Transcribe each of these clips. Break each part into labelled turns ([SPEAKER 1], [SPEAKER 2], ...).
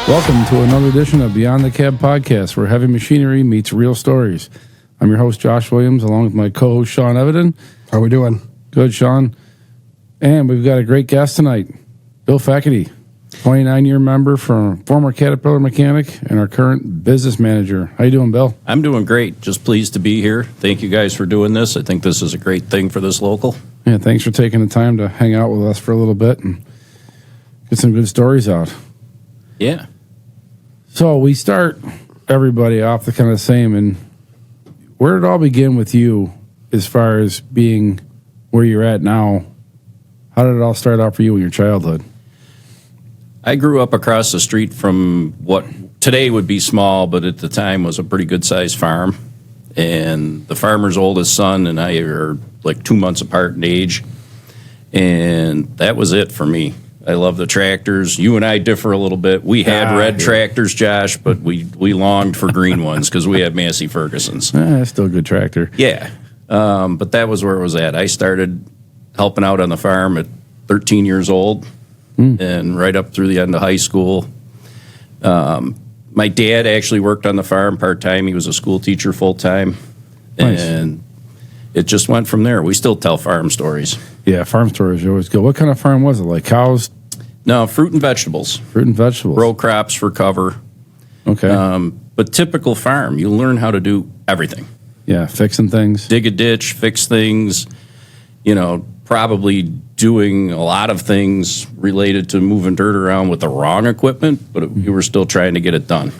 [SPEAKER 1] Welcome to another edition of Beyond the Cab podcast, where heavy machinery meets real stories. I'm your host, Josh Williams, along with my co-host, Sean Eveden.
[SPEAKER 2] How are we doing?
[SPEAKER 1] Good, Sean. And we've got a great guest tonight, Bill Fekete, 29-year member, from former Caterpillar mechanic, and our current business manager. How you doing, Bill?
[SPEAKER 3] I'm doing great. Just pleased to be here. Thank you guys for doing this. I think this is a great thing for this local.
[SPEAKER 1] Yeah, thanks for taking the time to hang out with us for a little bit and get some good stories out.
[SPEAKER 3] Yeah.
[SPEAKER 1] So we start everybody off the kind of same, and where did it all begin with you as far as being where you're at now? How did it all start out for you in your childhood?
[SPEAKER 3] I grew up across the street from what today would be small, but at the time was a pretty good-sized farm. And the farmer's oldest son and I are like 2 months apart in age. And that was it for me. I love the tractors. You and I differ a little bit. We had red tractors, Josh, but we longed for green ones because we had Massey Fergusons.
[SPEAKER 1] That's still a good tractor.
[SPEAKER 3] Yeah. But that was where it was at. I started helping out on the farm at 13 years old and right up through the end of high school. My dad actually worked on the farm part-time. He was a school teacher full-time.
[SPEAKER 1] Nice.
[SPEAKER 3] And it just went from there. We still tell farm stories.
[SPEAKER 1] Yeah, farm stories are always good. What kind of farm was it? Like cows?
[SPEAKER 3] No, fruit and vegetables.
[SPEAKER 1] Fruit and vegetables.
[SPEAKER 3] Row crops for cover.
[SPEAKER 1] Okay.
[SPEAKER 3] But typical farm, you learn how to do everything.
[SPEAKER 1] Yeah, fixing things.
[SPEAKER 3] Dig a ditch, fix things, probably doing a lot of things related to moving dirt around with the wrong equipment, but you were still trying to get it done.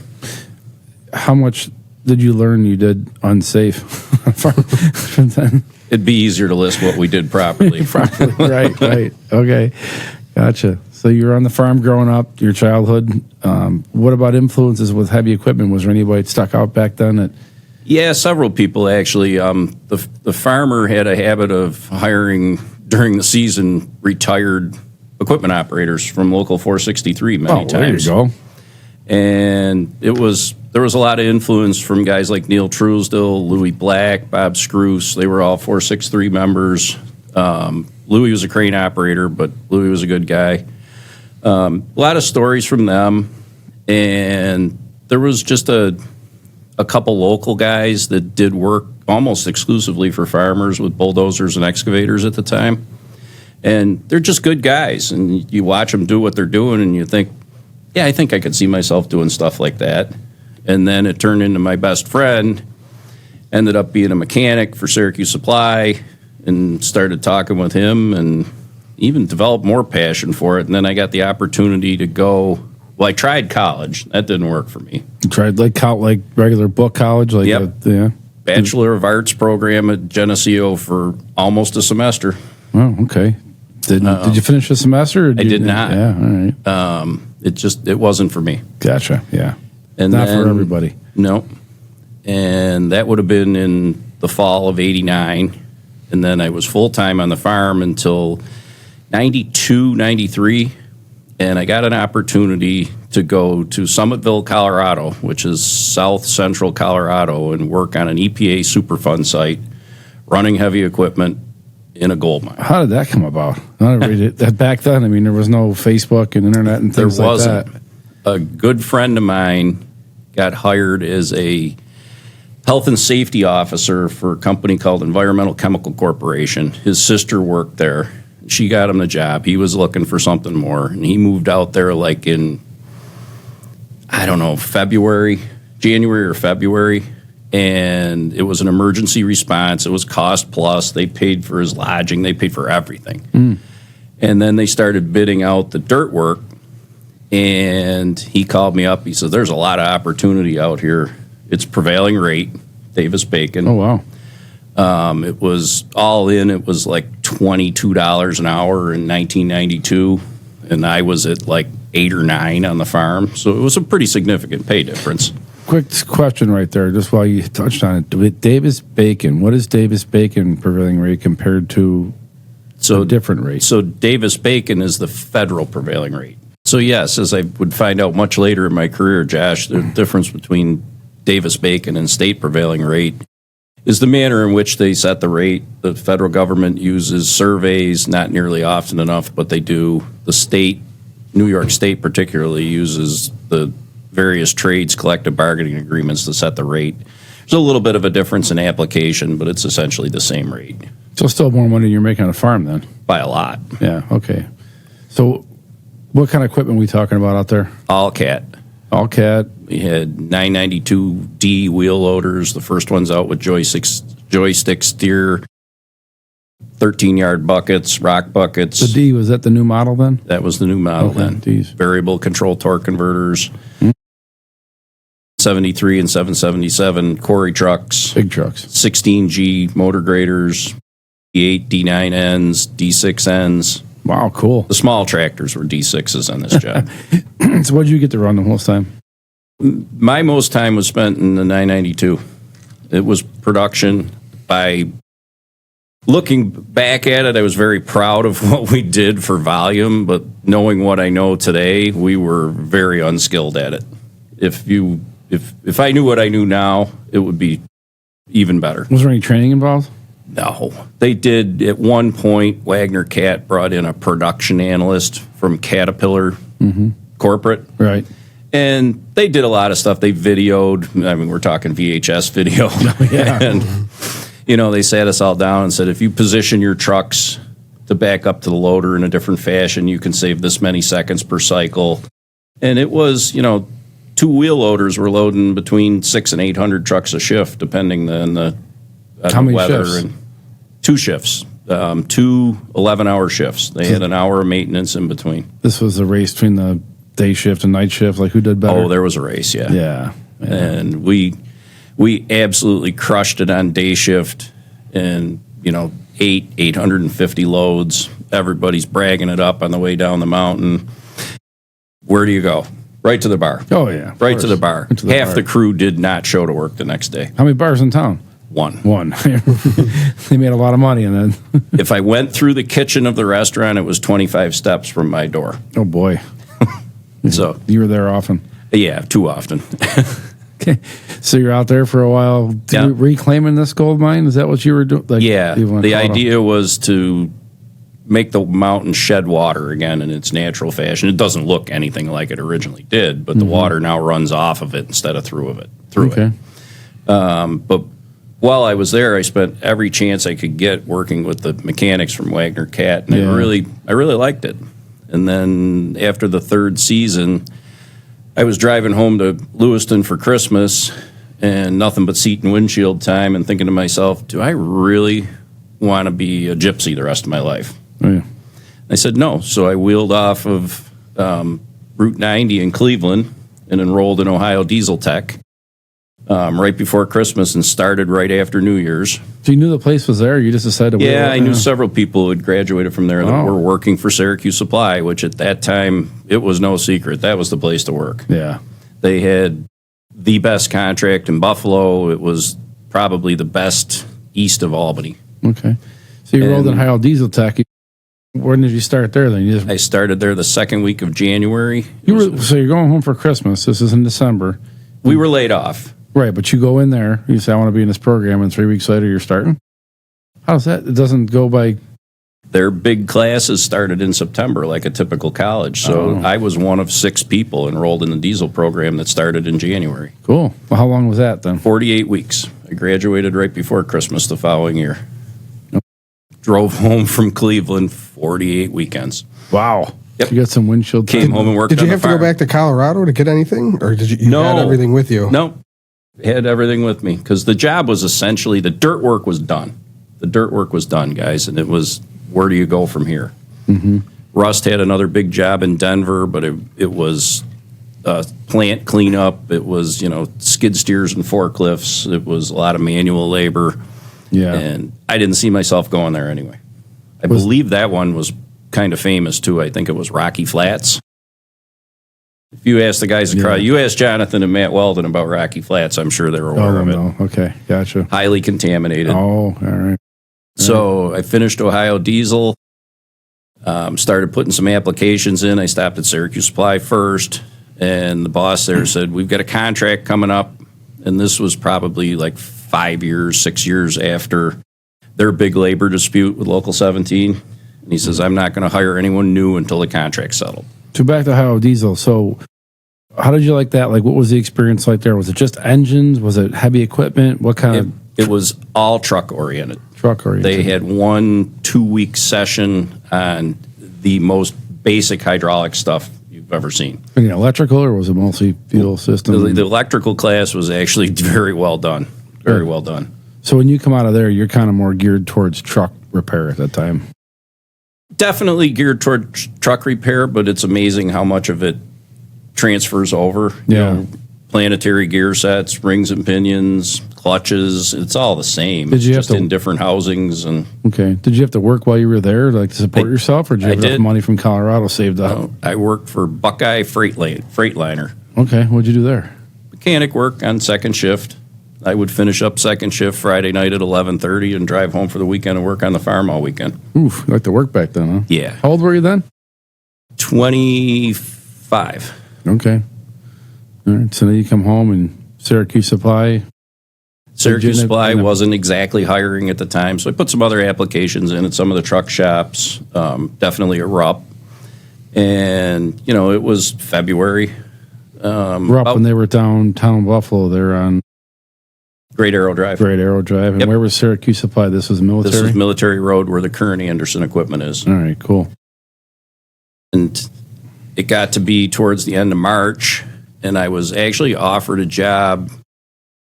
[SPEAKER 1] How much did you learn you did unsafe from then?
[SPEAKER 3] It'd be easier to list what we did properly.
[SPEAKER 1] Right. Okay. Gotcha. So you were on the farm growing up, your childhood. What about influences with heavy equipment? Was there anybody that stuck out back then?
[SPEAKER 3] Yeah, several people actually. The farmer had a habit of hiring during the season retired equipment operators from local 463 many times.
[SPEAKER 1] There you go.
[SPEAKER 3] And there was a lot of influence from guys like Neil Truesdell, Louis Black, Bob Scroose. They were all 463 members. Louis was a crane operator, but Louis was a good guy. A lot of stories from them. And there was just a couple local guys that did work almost exclusively for farmers with bulldozers and excavators at the time. And they're just good guys. And you watch them do what they're doing and you think, yeah, I think I could see myself doing stuff like that. And then it turned into my best friend, ended up being a mechanic for Syracuse Supply, and started talking with him and even developed more passion for it. And then I got the opportunity to go. Well, I tried college. That didn't work for me.
[SPEAKER 1] You tried like regular book college?
[SPEAKER 3] Yep.
[SPEAKER 1] Yeah.
[SPEAKER 3] Bachelor of Arts program at Geneseo for almost a semester.
[SPEAKER 1] Oh, okay. Did you finish the semester?
[SPEAKER 3] I did not.
[SPEAKER 1] Yeah, all right.
[SPEAKER 3] It wasn't for me.
[SPEAKER 1] Gotcha, yeah.
[SPEAKER 3] And
[SPEAKER 1] not for everybody.
[SPEAKER 3] No. And that would have been in the fall of 89. And then I was full-time on the farm until 92, 93. And I got an opportunity to go to Summitville, Colorado, which is south central Colorado, and work on an EPA Superfund site running heavy equipment in a gold mine.
[SPEAKER 1] How did that come about? Back then, I mean, there was no Facebook and internet and things like that.
[SPEAKER 3] There wasn't. A good friend of mine got hired as a health and safety officer for a company called Environmental Chemical Corporation. His sister worked there. She got him the job. He was looking for something more, and he moved out there like in, I don't know, January or February, and it was an emergency response. It was cost plus. They paid for his lodging. They paid for everything. And then they started bidding out the dirt work, and he called me up. He said, there's a lot of opportunity out here. It's prevailing rate, Davis-Bacon.
[SPEAKER 1] Oh, wow.
[SPEAKER 3] It was all in. It was like $22 an hour in 1992, and I was at like 8 or 9 on the farm. So it was a pretty significant pay difference.
[SPEAKER 1] Quick question right there, just while you touched on it. With Davis-Bacon, what is Davis-Bacon prevailing rate compared to a different rate?
[SPEAKER 3] So Davis-Bacon is the federal prevailing rate. So yes, as I would find out much later in my career, Josh, the difference between Davis-Bacon and state prevailing rate is the manner in which they set the rate. The federal government uses surveys, not nearly often enough, but they do. The state New York State particularly uses the various trades collective bargaining agreements to set the rate. There's a little bit of a difference in application, but it's essentially the same rate.
[SPEAKER 1] So still more money than you're making on a farm then?
[SPEAKER 3] By a lot.
[SPEAKER 1] Yeah, okay. So what kind of equipment are we talking about out there?
[SPEAKER 3] All cat.
[SPEAKER 1] All cat.
[SPEAKER 3] We had 992D wheel loaders. The first one's out with joystick steer, 13-yard buckets, rock buckets.
[SPEAKER 1] The D, was that the new model then?
[SPEAKER 3] That was the new model then.
[SPEAKER 1] Ds.
[SPEAKER 3] Variable control torque converters. 73 and 777 quarry trucks.
[SPEAKER 1] Big trucks.
[SPEAKER 3] 16G motor graders. D8, D9Ns, D6Ns.
[SPEAKER 1] Wow, cool.
[SPEAKER 3] The small tractors were D6s on this job.
[SPEAKER 1] So what did you get to run the most time?
[SPEAKER 3] My most time was spent in the 992. It was production. By looking back at it, I was very proud of what we did for volume, but knowing what I know today, we were very unskilled at it. If I knew what I knew now, it would be even better.
[SPEAKER 1] Was there any training involved?
[SPEAKER 3] No. They did, at one point, Wagner Cat brought in a production analyst from Caterpillar corporate.
[SPEAKER 1] Right.
[SPEAKER 3] And they did a lot of stuff. They videoed. I mean, we're talking VHS video.
[SPEAKER 1] Yeah.
[SPEAKER 3] And, they sat us all down and said, if you position your trucks to back up to the loader in a different fashion, you can save this many seconds per cycle. And it was, two wheel loaders were loading between 600 and 800 trucks a shift, depending on the
[SPEAKER 1] How many
[SPEAKER 3] weather.
[SPEAKER 1] shifts?
[SPEAKER 3] And 2 shifts, 2 11-hour shifts. They had an hour of maintenance in between.
[SPEAKER 1] This was a race between the day shift and night shift, like who did better?
[SPEAKER 3] Oh, there was a race, yeah.
[SPEAKER 1] Yeah.
[SPEAKER 3] And we absolutely crushed it on day shift, and 850 loads. Everybody's bragging it up on the way down the mountain. Where do you go? Right to the bar.
[SPEAKER 1] Oh, yeah.
[SPEAKER 3] Right to the bar.
[SPEAKER 1] Right to the
[SPEAKER 3] Half
[SPEAKER 1] bar.
[SPEAKER 3] the crew did not show to work the next day.
[SPEAKER 1] How many bars in town?
[SPEAKER 3] One.
[SPEAKER 1] They made a lot of money, and then
[SPEAKER 3] If I went through the kitchen of the restaurant, it was 25 steps from my door.
[SPEAKER 1] oh boy,
[SPEAKER 3] So,
[SPEAKER 1] you were there often.
[SPEAKER 3] yeah, too often.
[SPEAKER 1] Okay, so you're out there for a while,
[SPEAKER 3] Yeah.
[SPEAKER 1] reclaiming this gold mine. Is that what you were doing? Like,
[SPEAKER 3] Yeah,
[SPEAKER 1] you wanna
[SPEAKER 3] the
[SPEAKER 1] call it
[SPEAKER 3] idea was to make the mountain shed water again in its natural fashion. It doesn't look anything like it originally did, but the water now runs off of it instead of through it.
[SPEAKER 1] Okay.
[SPEAKER 3] But while I was there, I spent every chance I could get working with the mechanics from Wagner Cat, and
[SPEAKER 1] Yeah.
[SPEAKER 3] I really liked it. And then after the third season, I was driving home to Lewiston for Christmas, and nothing but seat and windshield time, and thinking to myself, do I really want to be a gypsy the rest of my life?
[SPEAKER 1] Oh, yeah.
[SPEAKER 3] I said no. So I wheeled off of Route 90 in Cleveland and enrolled in Ohio Diesel Tech right before Christmas, and started right after New Year's.
[SPEAKER 1] So you knew the place was there. You just decided.
[SPEAKER 3] Yeah, I knew several people who had graduated from there that
[SPEAKER 1] Oh.
[SPEAKER 3] were working for Syracuse Supply, which at that time, it was no secret. That was the place to work.
[SPEAKER 1] Yeah.
[SPEAKER 3] They had the best contract in Buffalo. It was probably the best east of Albany.
[SPEAKER 1] Okay. So you rolled in
[SPEAKER 3] And-
[SPEAKER 1] Ohio Diesel Tech. When did you start there? Then you just
[SPEAKER 3] I started there the second week of January.
[SPEAKER 1] so you're going home for Christmas. This is in December,
[SPEAKER 3] We were laid off.
[SPEAKER 1] right? But you go in there. You say, "I want to be in this program," and 3 weeks later, you're starting. How's that? It doesn't go by.
[SPEAKER 3] Their big classes started in September, like a typical college. So I was one of 6 people enrolled in the diesel program that started in January.
[SPEAKER 1] Cool. Well, how long was that then?
[SPEAKER 3] 48 weeks. I graduated right before Christmas the following year. Drove home from Cleveland 48 weekends.
[SPEAKER 1] Wow.
[SPEAKER 3] Yep.
[SPEAKER 1] You got some windshield.
[SPEAKER 3] Came home and worked
[SPEAKER 2] Did
[SPEAKER 3] on
[SPEAKER 2] you
[SPEAKER 3] the
[SPEAKER 2] have to go
[SPEAKER 3] farm.
[SPEAKER 2] back to Colorado to get anything, or did you
[SPEAKER 3] No.
[SPEAKER 2] had everything with you?
[SPEAKER 3] No, had everything with me because the job was essentially the dirt work was done. The dirt work was done, guys, and it was where do you go from here? Mm-hmm. Rust had another big job in Denver, but it was plant cleanup. It was skid steers and forklifts. It was a lot of manual labor,
[SPEAKER 1] Yeah.
[SPEAKER 3] and I didn't see myself going there anyway. I believe that one was kind of famous too. I think it was Rocky Flats. If you ask the guys across, you ask Jonathan and Matt Weldon about Rocky Flats, I'm sure they're aware
[SPEAKER 1] Oh
[SPEAKER 3] of it.
[SPEAKER 1] no. Okay. Gotcha.
[SPEAKER 3] Highly contaminated.
[SPEAKER 1] Oh, all right.
[SPEAKER 3] So I finished Ohio Diesel, started putting some applications in. I stopped at Syracuse Supply first, and the boss there said, we've got a contract coming up. And this was probably like 5 years, 6 years after their big labor dispute with Local 17. And he says, I'm not going to hire anyone new until the contract's settled.
[SPEAKER 1] So back to Ohio Diesel. So how did you like that? Like, what was the experience like there? Was it just engines? Was it heavy equipment? What kind of
[SPEAKER 3] It was all truck oriented.
[SPEAKER 1] truck oriented?
[SPEAKER 3] They had 1-2 week session on the most basic hydraulic stuff you've ever seen.
[SPEAKER 1] Any electrical, or was it mostly fuel system?
[SPEAKER 3] The electrical class was actually very well done. Very well done.
[SPEAKER 1] So when you come out of there, you're kind of more geared towards truck repair at that time.
[SPEAKER 3] Definitely geared toward truck repair, but it's amazing how much of it transfers over.
[SPEAKER 1] Yeah.
[SPEAKER 3] Planetary gear sets, rings and pinions, clutches, it's all the same.
[SPEAKER 1] Did you
[SPEAKER 3] It's
[SPEAKER 1] have
[SPEAKER 3] just
[SPEAKER 1] to-
[SPEAKER 3] in different housings. And
[SPEAKER 1] Okay. Did you have to work while you were there, like to support yourself, or did you have enough
[SPEAKER 3] did.
[SPEAKER 1] money from Colorado saved up?
[SPEAKER 3] I worked for Buckeye Freightliner.
[SPEAKER 1] Okay. What'd you do there?
[SPEAKER 3] Mechanic work on second shift. I would finish up second shift Friday night at 11:30 and drive home for the weekend and work on the farm all weekend.
[SPEAKER 1] Oof. You like to work back then, huh?
[SPEAKER 3] Yeah.
[SPEAKER 1] How old were you then?
[SPEAKER 3] 25.
[SPEAKER 1] Okay. All right. So then you come home and Syracuse Supply.
[SPEAKER 3] Syracuse
[SPEAKER 1] Did you
[SPEAKER 3] Supply
[SPEAKER 1] end up-
[SPEAKER 3] wasn't exactly hiring at the time, so I put some other applications in at some of the truck shops, definitely at Rupp. And, it was February.
[SPEAKER 1] Rupp, when they were downtown Buffalo, they're on
[SPEAKER 3] Great Arrow Drive.
[SPEAKER 1] Great Arrow Drive. And
[SPEAKER 3] Yep.
[SPEAKER 1] where was Syracuse Supply? This was military?
[SPEAKER 3] This is Military Road where the current Anderson equipment is.
[SPEAKER 1] All right, cool.
[SPEAKER 3] And it got to be towards the end of March, and I was actually offered a job.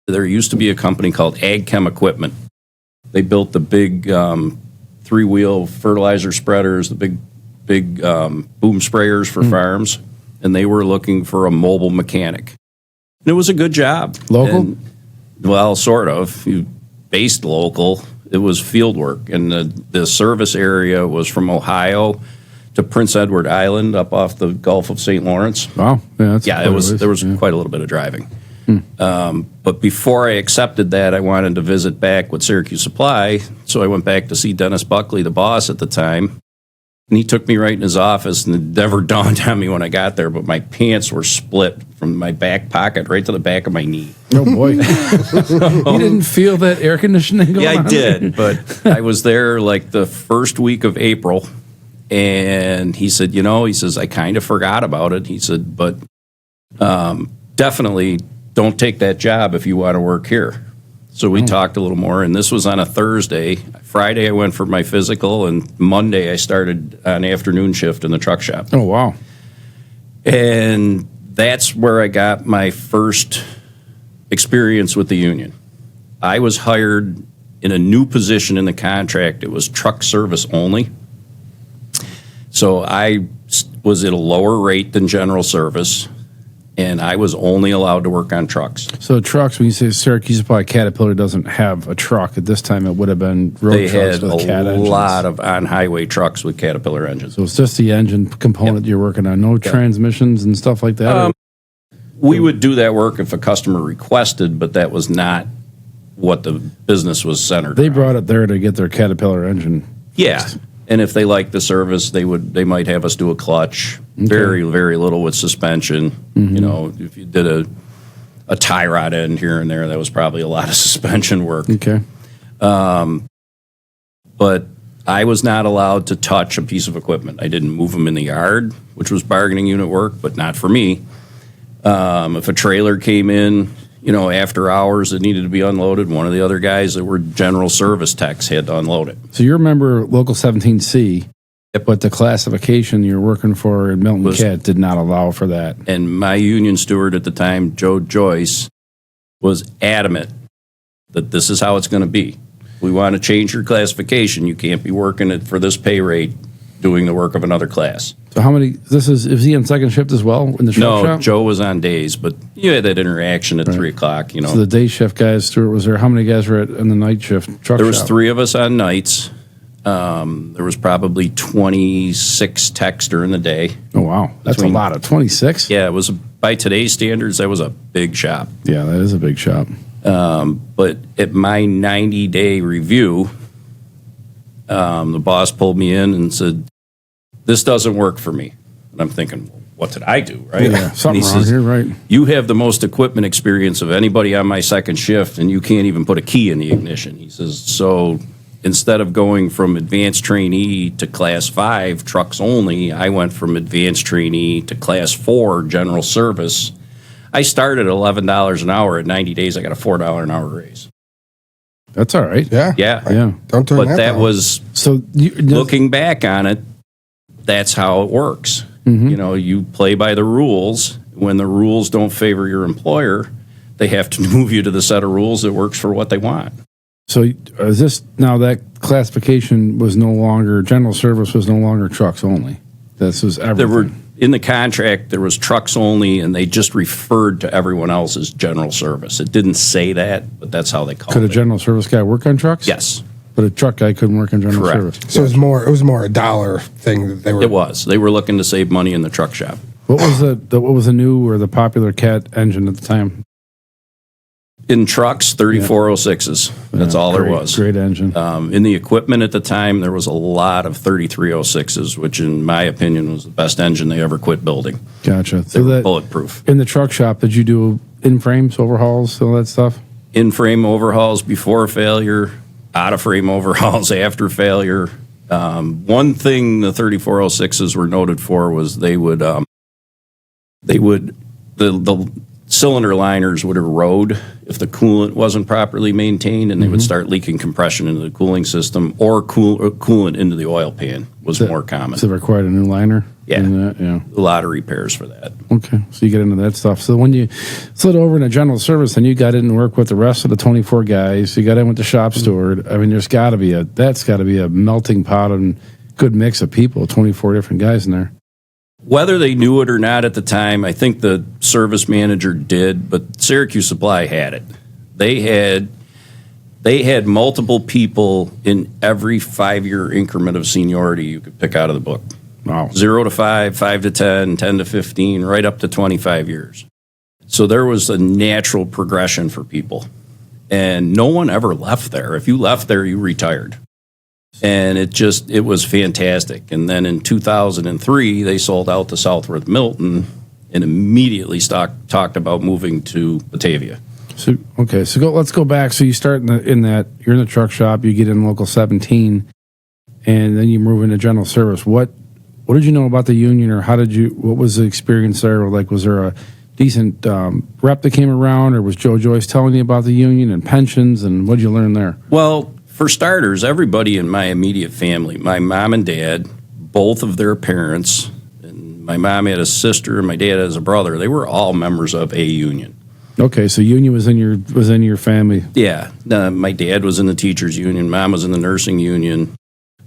[SPEAKER 3] There used to be a company called Ag Chem Equipment. They built the big 3-wheel fertilizer spreaders, the big boom sprayers for farms, and they were looking for a mobile mechanic. And it was a good job.
[SPEAKER 1] Local?
[SPEAKER 3] And, well, sort of. Based local. It was field work, and the service area was from Ohio to Prince Edward Island up off the Gulf of St. Lawrence.
[SPEAKER 1] Wow. Yeah, that's
[SPEAKER 3] Yeah,
[SPEAKER 1] quite a ways.
[SPEAKER 3] there was
[SPEAKER 1] Yeah.
[SPEAKER 3] quite a little bit of driving. But before I accepted that, I wanted to visit back with Syracuse Supply, so I went back to see Dennis Buckley, the boss at the time. And he took me right in his office, and it never dawned on me when I got there, but my pants were split from my back pocket right to the back of my knee.
[SPEAKER 1] Oh, boy. You didn't feel that air conditioning going
[SPEAKER 3] Yeah, I
[SPEAKER 1] on?
[SPEAKER 3] did, but I was there like the first week of April, and he said, he says, I kind of forgot about it. He said, but definitely don't take that job if you want to work here. So we talked a little more, and this was on a Thursday. Friday, I went for my physical, and Monday, I started on afternoon shift in the truck shop.
[SPEAKER 1] Oh, wow.
[SPEAKER 3] And that's where I got my first experience with the union. I was hired in a new position in the contract. It was truck service only. So I was at a lower rate than general service, and I was only allowed to work on trucks.
[SPEAKER 1] So trucks, when you say Syracuse Supply, Caterpillar doesn't have a truck. At this time, it would have been road
[SPEAKER 3] They
[SPEAKER 1] trucks
[SPEAKER 3] had
[SPEAKER 1] with Cat
[SPEAKER 3] a
[SPEAKER 1] engines.
[SPEAKER 3] lot of on-highway trucks with Caterpillar engines.
[SPEAKER 1] So it's just the engine component you're working on. No transmissions and stuff like that? or-
[SPEAKER 3] We would do that work if a customer requested, but that was not what the business was centered
[SPEAKER 1] They
[SPEAKER 3] around.
[SPEAKER 1] brought it there to get their Caterpillar engine.
[SPEAKER 3] Yeah, and if they liked the service, they might have us do a clutch. Very, very little with suspension. If you did a tie rod end here and there, that was probably a lot of suspension work.
[SPEAKER 1] Okay.
[SPEAKER 3] But I was not allowed to touch a piece of equipment. I didn't move them in the yard, which was bargaining unit work, but not for me. If a trailer came in, after hours that needed to be unloaded, one of the other guys that were general service techs had to unload it.
[SPEAKER 1] So you remember Local 17C, but the classification you're working for in Milton Cat did not allow for that.
[SPEAKER 3] And my union steward at the time, Joe Joyce, was adamant that this is how it's going to be. We want to change your classification. You can't be working it for this pay rate doing the work of another class.
[SPEAKER 1] So how many, is he on second shift as well in the truck
[SPEAKER 3] No,
[SPEAKER 1] shop?
[SPEAKER 3] Joe was on days, but you had that interaction at 3 o'clock,
[SPEAKER 1] So the day shift guys, Stuart was there. How many guys were in the night shift truck
[SPEAKER 3] There was
[SPEAKER 1] shop?
[SPEAKER 3] 3 of us on nights. There was probably 26 techs during the day.
[SPEAKER 1] Oh, wow. That's a lot of 26?
[SPEAKER 3] Yeah, it was, by today's standards, that was a big shop.
[SPEAKER 1] Yeah, that is a big shop.
[SPEAKER 3] But at my 90-day review, the boss pulled me in and said, this doesn't work for me. And I'm thinking, well, what did I do, right?
[SPEAKER 1] Yeah,
[SPEAKER 3] And
[SPEAKER 1] something
[SPEAKER 3] he
[SPEAKER 1] wrong
[SPEAKER 3] says,
[SPEAKER 1] here, right?
[SPEAKER 3] you have the most equipment experience of anybody on my second shift, and you can't even put a key in the ignition. He says, so instead of going from advanced trainee to class 5 trucks only, I went from advanced trainee to class 4 general service. I started at $11 an hour. At 90 days, I got a $4 an hour raise.
[SPEAKER 1] That's all right.
[SPEAKER 2] Yeah.
[SPEAKER 3] Yeah.
[SPEAKER 1] Yeah.
[SPEAKER 2] Don't turn
[SPEAKER 3] But
[SPEAKER 2] that
[SPEAKER 3] that
[SPEAKER 2] down.
[SPEAKER 3] was,
[SPEAKER 1] So
[SPEAKER 3] looking back on it, that's how it works. You know, you play by the rules. When the rules don't favor your employer, they have to move you to the set of rules that works for what they want.
[SPEAKER 1] So is this now that classification was no longer general service was no longer trucks only? This was everything.
[SPEAKER 3] There were in the contract there was trucks only, and they just referred to everyone else as general service. It didn't say that, but that's how they called
[SPEAKER 1] Could a
[SPEAKER 3] it.
[SPEAKER 1] general service guy work on trucks?
[SPEAKER 3] Yes,
[SPEAKER 1] But a truck guy couldn't work on general
[SPEAKER 3] Correct.
[SPEAKER 1] service.
[SPEAKER 2] So it was more a dollar thing that they were.
[SPEAKER 3] it was. They were looking to save money in the truck shop.
[SPEAKER 1] What was what was the new or the popular Cat engine at the time?
[SPEAKER 3] In trucks, 3406s. That's all there was.
[SPEAKER 1] Great engine.
[SPEAKER 3] In the equipment at the time, there was a lot of 3306s, which, in my opinion, was the best engine they ever quit building.
[SPEAKER 1] Gotcha.
[SPEAKER 3] They
[SPEAKER 1] So
[SPEAKER 3] were
[SPEAKER 1] that
[SPEAKER 3] bulletproof.
[SPEAKER 1] in the truck shop, did you do in frames, overhauls, all that stuff?
[SPEAKER 3] In-frame overhauls before failure, out-of-frame overhauls after failure. One thing the 3406s were noted for was the cylinder liners would erode if the coolant wasn't properly maintained, and they would start leaking compression into the cooling system, or coolant into the oil pan was more common.
[SPEAKER 1] So it required a new liner?
[SPEAKER 3] Yeah.
[SPEAKER 1] And that, yeah.
[SPEAKER 3] A lot of repairs for that.
[SPEAKER 1] Okay. So you get into that stuff. So when you slid over into general service and you got in and worked with the rest of the 24 guys, you got in with the shop steward. I mean, that's got to be a melting pot and good mix of people, 24 different guys in there.
[SPEAKER 3] Whether they knew it or not at the time, I think the service manager did, but Syracuse Supply had it. They had multiple people in every 5-year increment of seniority you could pick out of the book.
[SPEAKER 1] Wow.
[SPEAKER 3] 0 to 5, 5 to 10, 10 to 15, right up to 25 years. So there was a natural progression for people. And no one ever left there. If you left there, you retired. And it was fantastic. And then in 2003, they sold out to Southworth Milton and immediately talked about moving to Batavia.
[SPEAKER 1] So let's go back. So you start you're in the truck shop, you get in local 17, and then you move into general service. What did you know about the union, or what was the experience there? Like, was there a decent rep that came around, or was Joe Joyce telling you about the union and pensions, and what did you learn there?
[SPEAKER 3] Well, for starters, everybody in my immediate family, my mom and dad, both of their parents, and my mom had a sister and my dad has a brother, they were all members of a union.
[SPEAKER 1] Okay, so union was in your family.
[SPEAKER 3] Yeah, my dad was in the teachers union, mom was in the nursing union.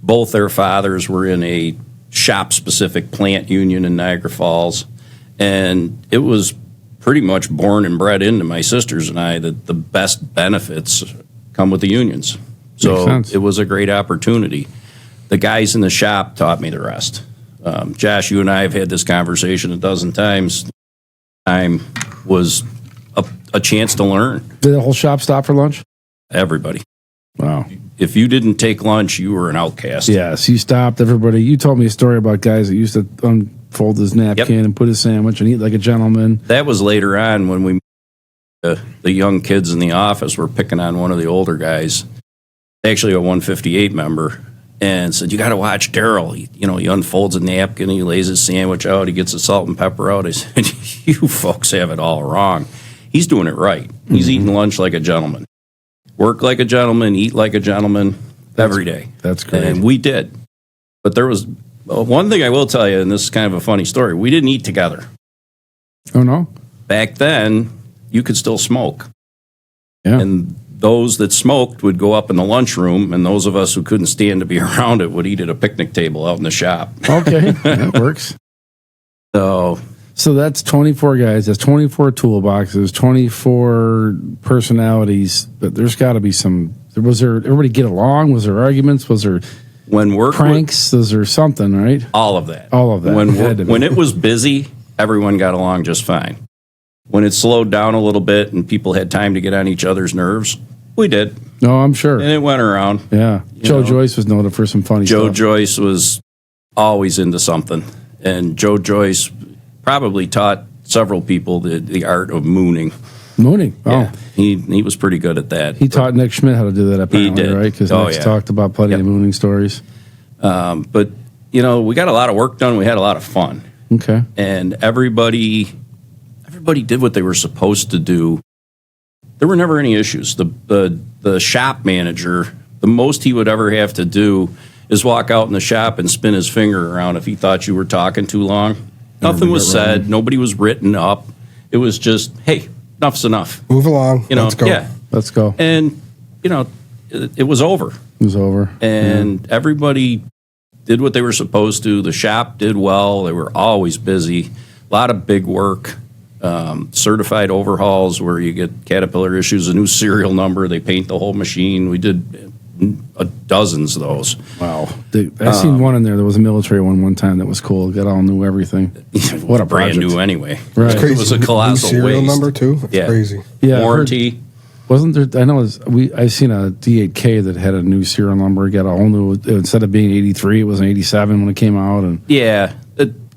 [SPEAKER 3] Both their fathers were in a shop-specific plant union in Niagara Falls, and it was pretty much born and bred into my sisters and I that the best benefits come with the unions. So it was a great opportunity. The guys in the shop taught me the rest. Josh, you and I have had this conversation a dozen times. Time was a chance to learn.
[SPEAKER 1] Did the whole shop stop for lunch?
[SPEAKER 3] Everybody.
[SPEAKER 1] Wow.
[SPEAKER 3] If you didn't take lunch, you were an outcast.
[SPEAKER 1] Yes, you stopped everybody. You told me a story about guys that used to unfold his napkin and put his sandwich and eat like a gentleman.
[SPEAKER 3] That was later on when the young kids in the office were picking on one of the older guys, actually a 158 member, and said, "You got to watch Daryl. He unfolds a napkin, he lays his sandwich out, he gets the salt and pepper out." I said, "You folks have it all wrong. He's doing it right. He's eating lunch like a gentleman. Work like a gentleman, eat like a gentleman every day."
[SPEAKER 1] That's great.
[SPEAKER 3] And we did. But there was one thing I will tell you, and this is kind of a funny story. We didn't eat together.
[SPEAKER 1] Oh, no?
[SPEAKER 3] Back then, you could still smoke.
[SPEAKER 1] Yeah.
[SPEAKER 3] And those that smoked would go up in the lunchroom, and those of us who couldn't stand to be around it would eat at a picnic table out in the shop.
[SPEAKER 1] Okay, that works.
[SPEAKER 3] So
[SPEAKER 1] that's 24 guys. That's 24 toolboxes, 24 personalities. But there's got to be some. Was there everybody get along? Was there arguments? Was there
[SPEAKER 3] when work
[SPEAKER 1] pranks? Was there something? Right.
[SPEAKER 3] All of that.
[SPEAKER 1] All of that.
[SPEAKER 3] When it was busy, everyone got along just fine. When it slowed down a little bit and people had time to get on each other's nerves, we did.
[SPEAKER 1] No, I'm sure.
[SPEAKER 3] And it went around.
[SPEAKER 1] Yeah. Joe Joyce was noted for some funny stuff.
[SPEAKER 3] Joe Joyce was always into something. And Joe Joyce probably taught several people the art of mooning.
[SPEAKER 1] Mooning. Oh,
[SPEAKER 3] Yeah, he was pretty good at that.
[SPEAKER 1] he taught Nick Schmidt how to do that apparently,
[SPEAKER 3] did.
[SPEAKER 1] right? Because
[SPEAKER 3] Oh,
[SPEAKER 1] Nick's
[SPEAKER 3] yeah.
[SPEAKER 1] talked about plenty of mooning stories.
[SPEAKER 3] But we got a lot of work done. We had a lot of fun,
[SPEAKER 1] Okay.
[SPEAKER 3] and everybody did what they were supposed to do. There were never any issues. The shop manager, the most he would ever have to do is walk out in the shop and spin his finger around if he thought you were talking too long. Nothing was said. Nobody was written up. It was just, hey, enough's enough.
[SPEAKER 2] Move along. Let's go.
[SPEAKER 3] Yeah.
[SPEAKER 1] Let's go.
[SPEAKER 3] And, it was over.
[SPEAKER 1] It was over.
[SPEAKER 3] And everybody did what they were supposed to. The shop did well. They were always busy. A lot of big work. Certified overhauls where you get Caterpillar issues a new serial number. They paint the whole machine. We did dozens of those.
[SPEAKER 1] Wow. I seen one in there. There was a military one time that was cool. It got all new everything. What a
[SPEAKER 3] Brand
[SPEAKER 1] project.
[SPEAKER 3] new anyway.
[SPEAKER 1] Right.
[SPEAKER 2] Crazy.
[SPEAKER 3] It was a
[SPEAKER 2] New
[SPEAKER 3] colossal
[SPEAKER 2] serial
[SPEAKER 3] waste.
[SPEAKER 2] number too. That's
[SPEAKER 3] Yeah.
[SPEAKER 2] crazy.
[SPEAKER 1] Yeah, I heard-
[SPEAKER 3] Warranty.
[SPEAKER 1] Wasn't there? I know I seen a D8K that had a new serial number. It got a whole new. Instead of being 83, it was an 87 when it came out. And
[SPEAKER 3] Yeah.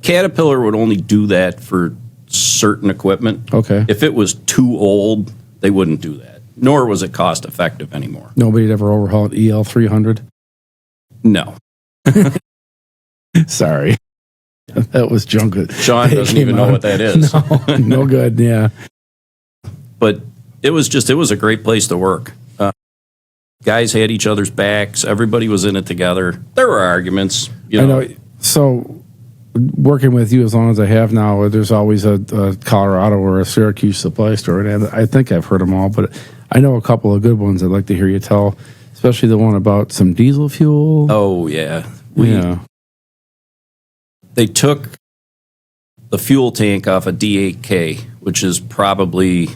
[SPEAKER 3] Caterpillar would only do that for certain equipment.
[SPEAKER 1] Okay.
[SPEAKER 3] If it was too old, they wouldn't do that. Nor was it cost effective anymore.
[SPEAKER 1] nobody had ever overhauled EL 300.
[SPEAKER 3] No.
[SPEAKER 1] Sorry, that was junk.
[SPEAKER 3] Sean
[SPEAKER 1] It
[SPEAKER 3] doesn't
[SPEAKER 1] came
[SPEAKER 3] even know
[SPEAKER 1] out.
[SPEAKER 3] what that is.
[SPEAKER 1] No good. Yeah.
[SPEAKER 3] But it was a great place to work. Guys had each other's backs. Everybody was in it together. There were arguments.
[SPEAKER 1] I know. So, working with you as long as I have now, there's always a Colorado or a Syracuse supply store, and I think I've heard them all, but I know a couple of good ones I'd like to hear you tell, especially the one about some diesel fuel.
[SPEAKER 3] Oh, yeah.
[SPEAKER 1] Yeah.
[SPEAKER 3] They took the fuel tank off a D8K, which is probably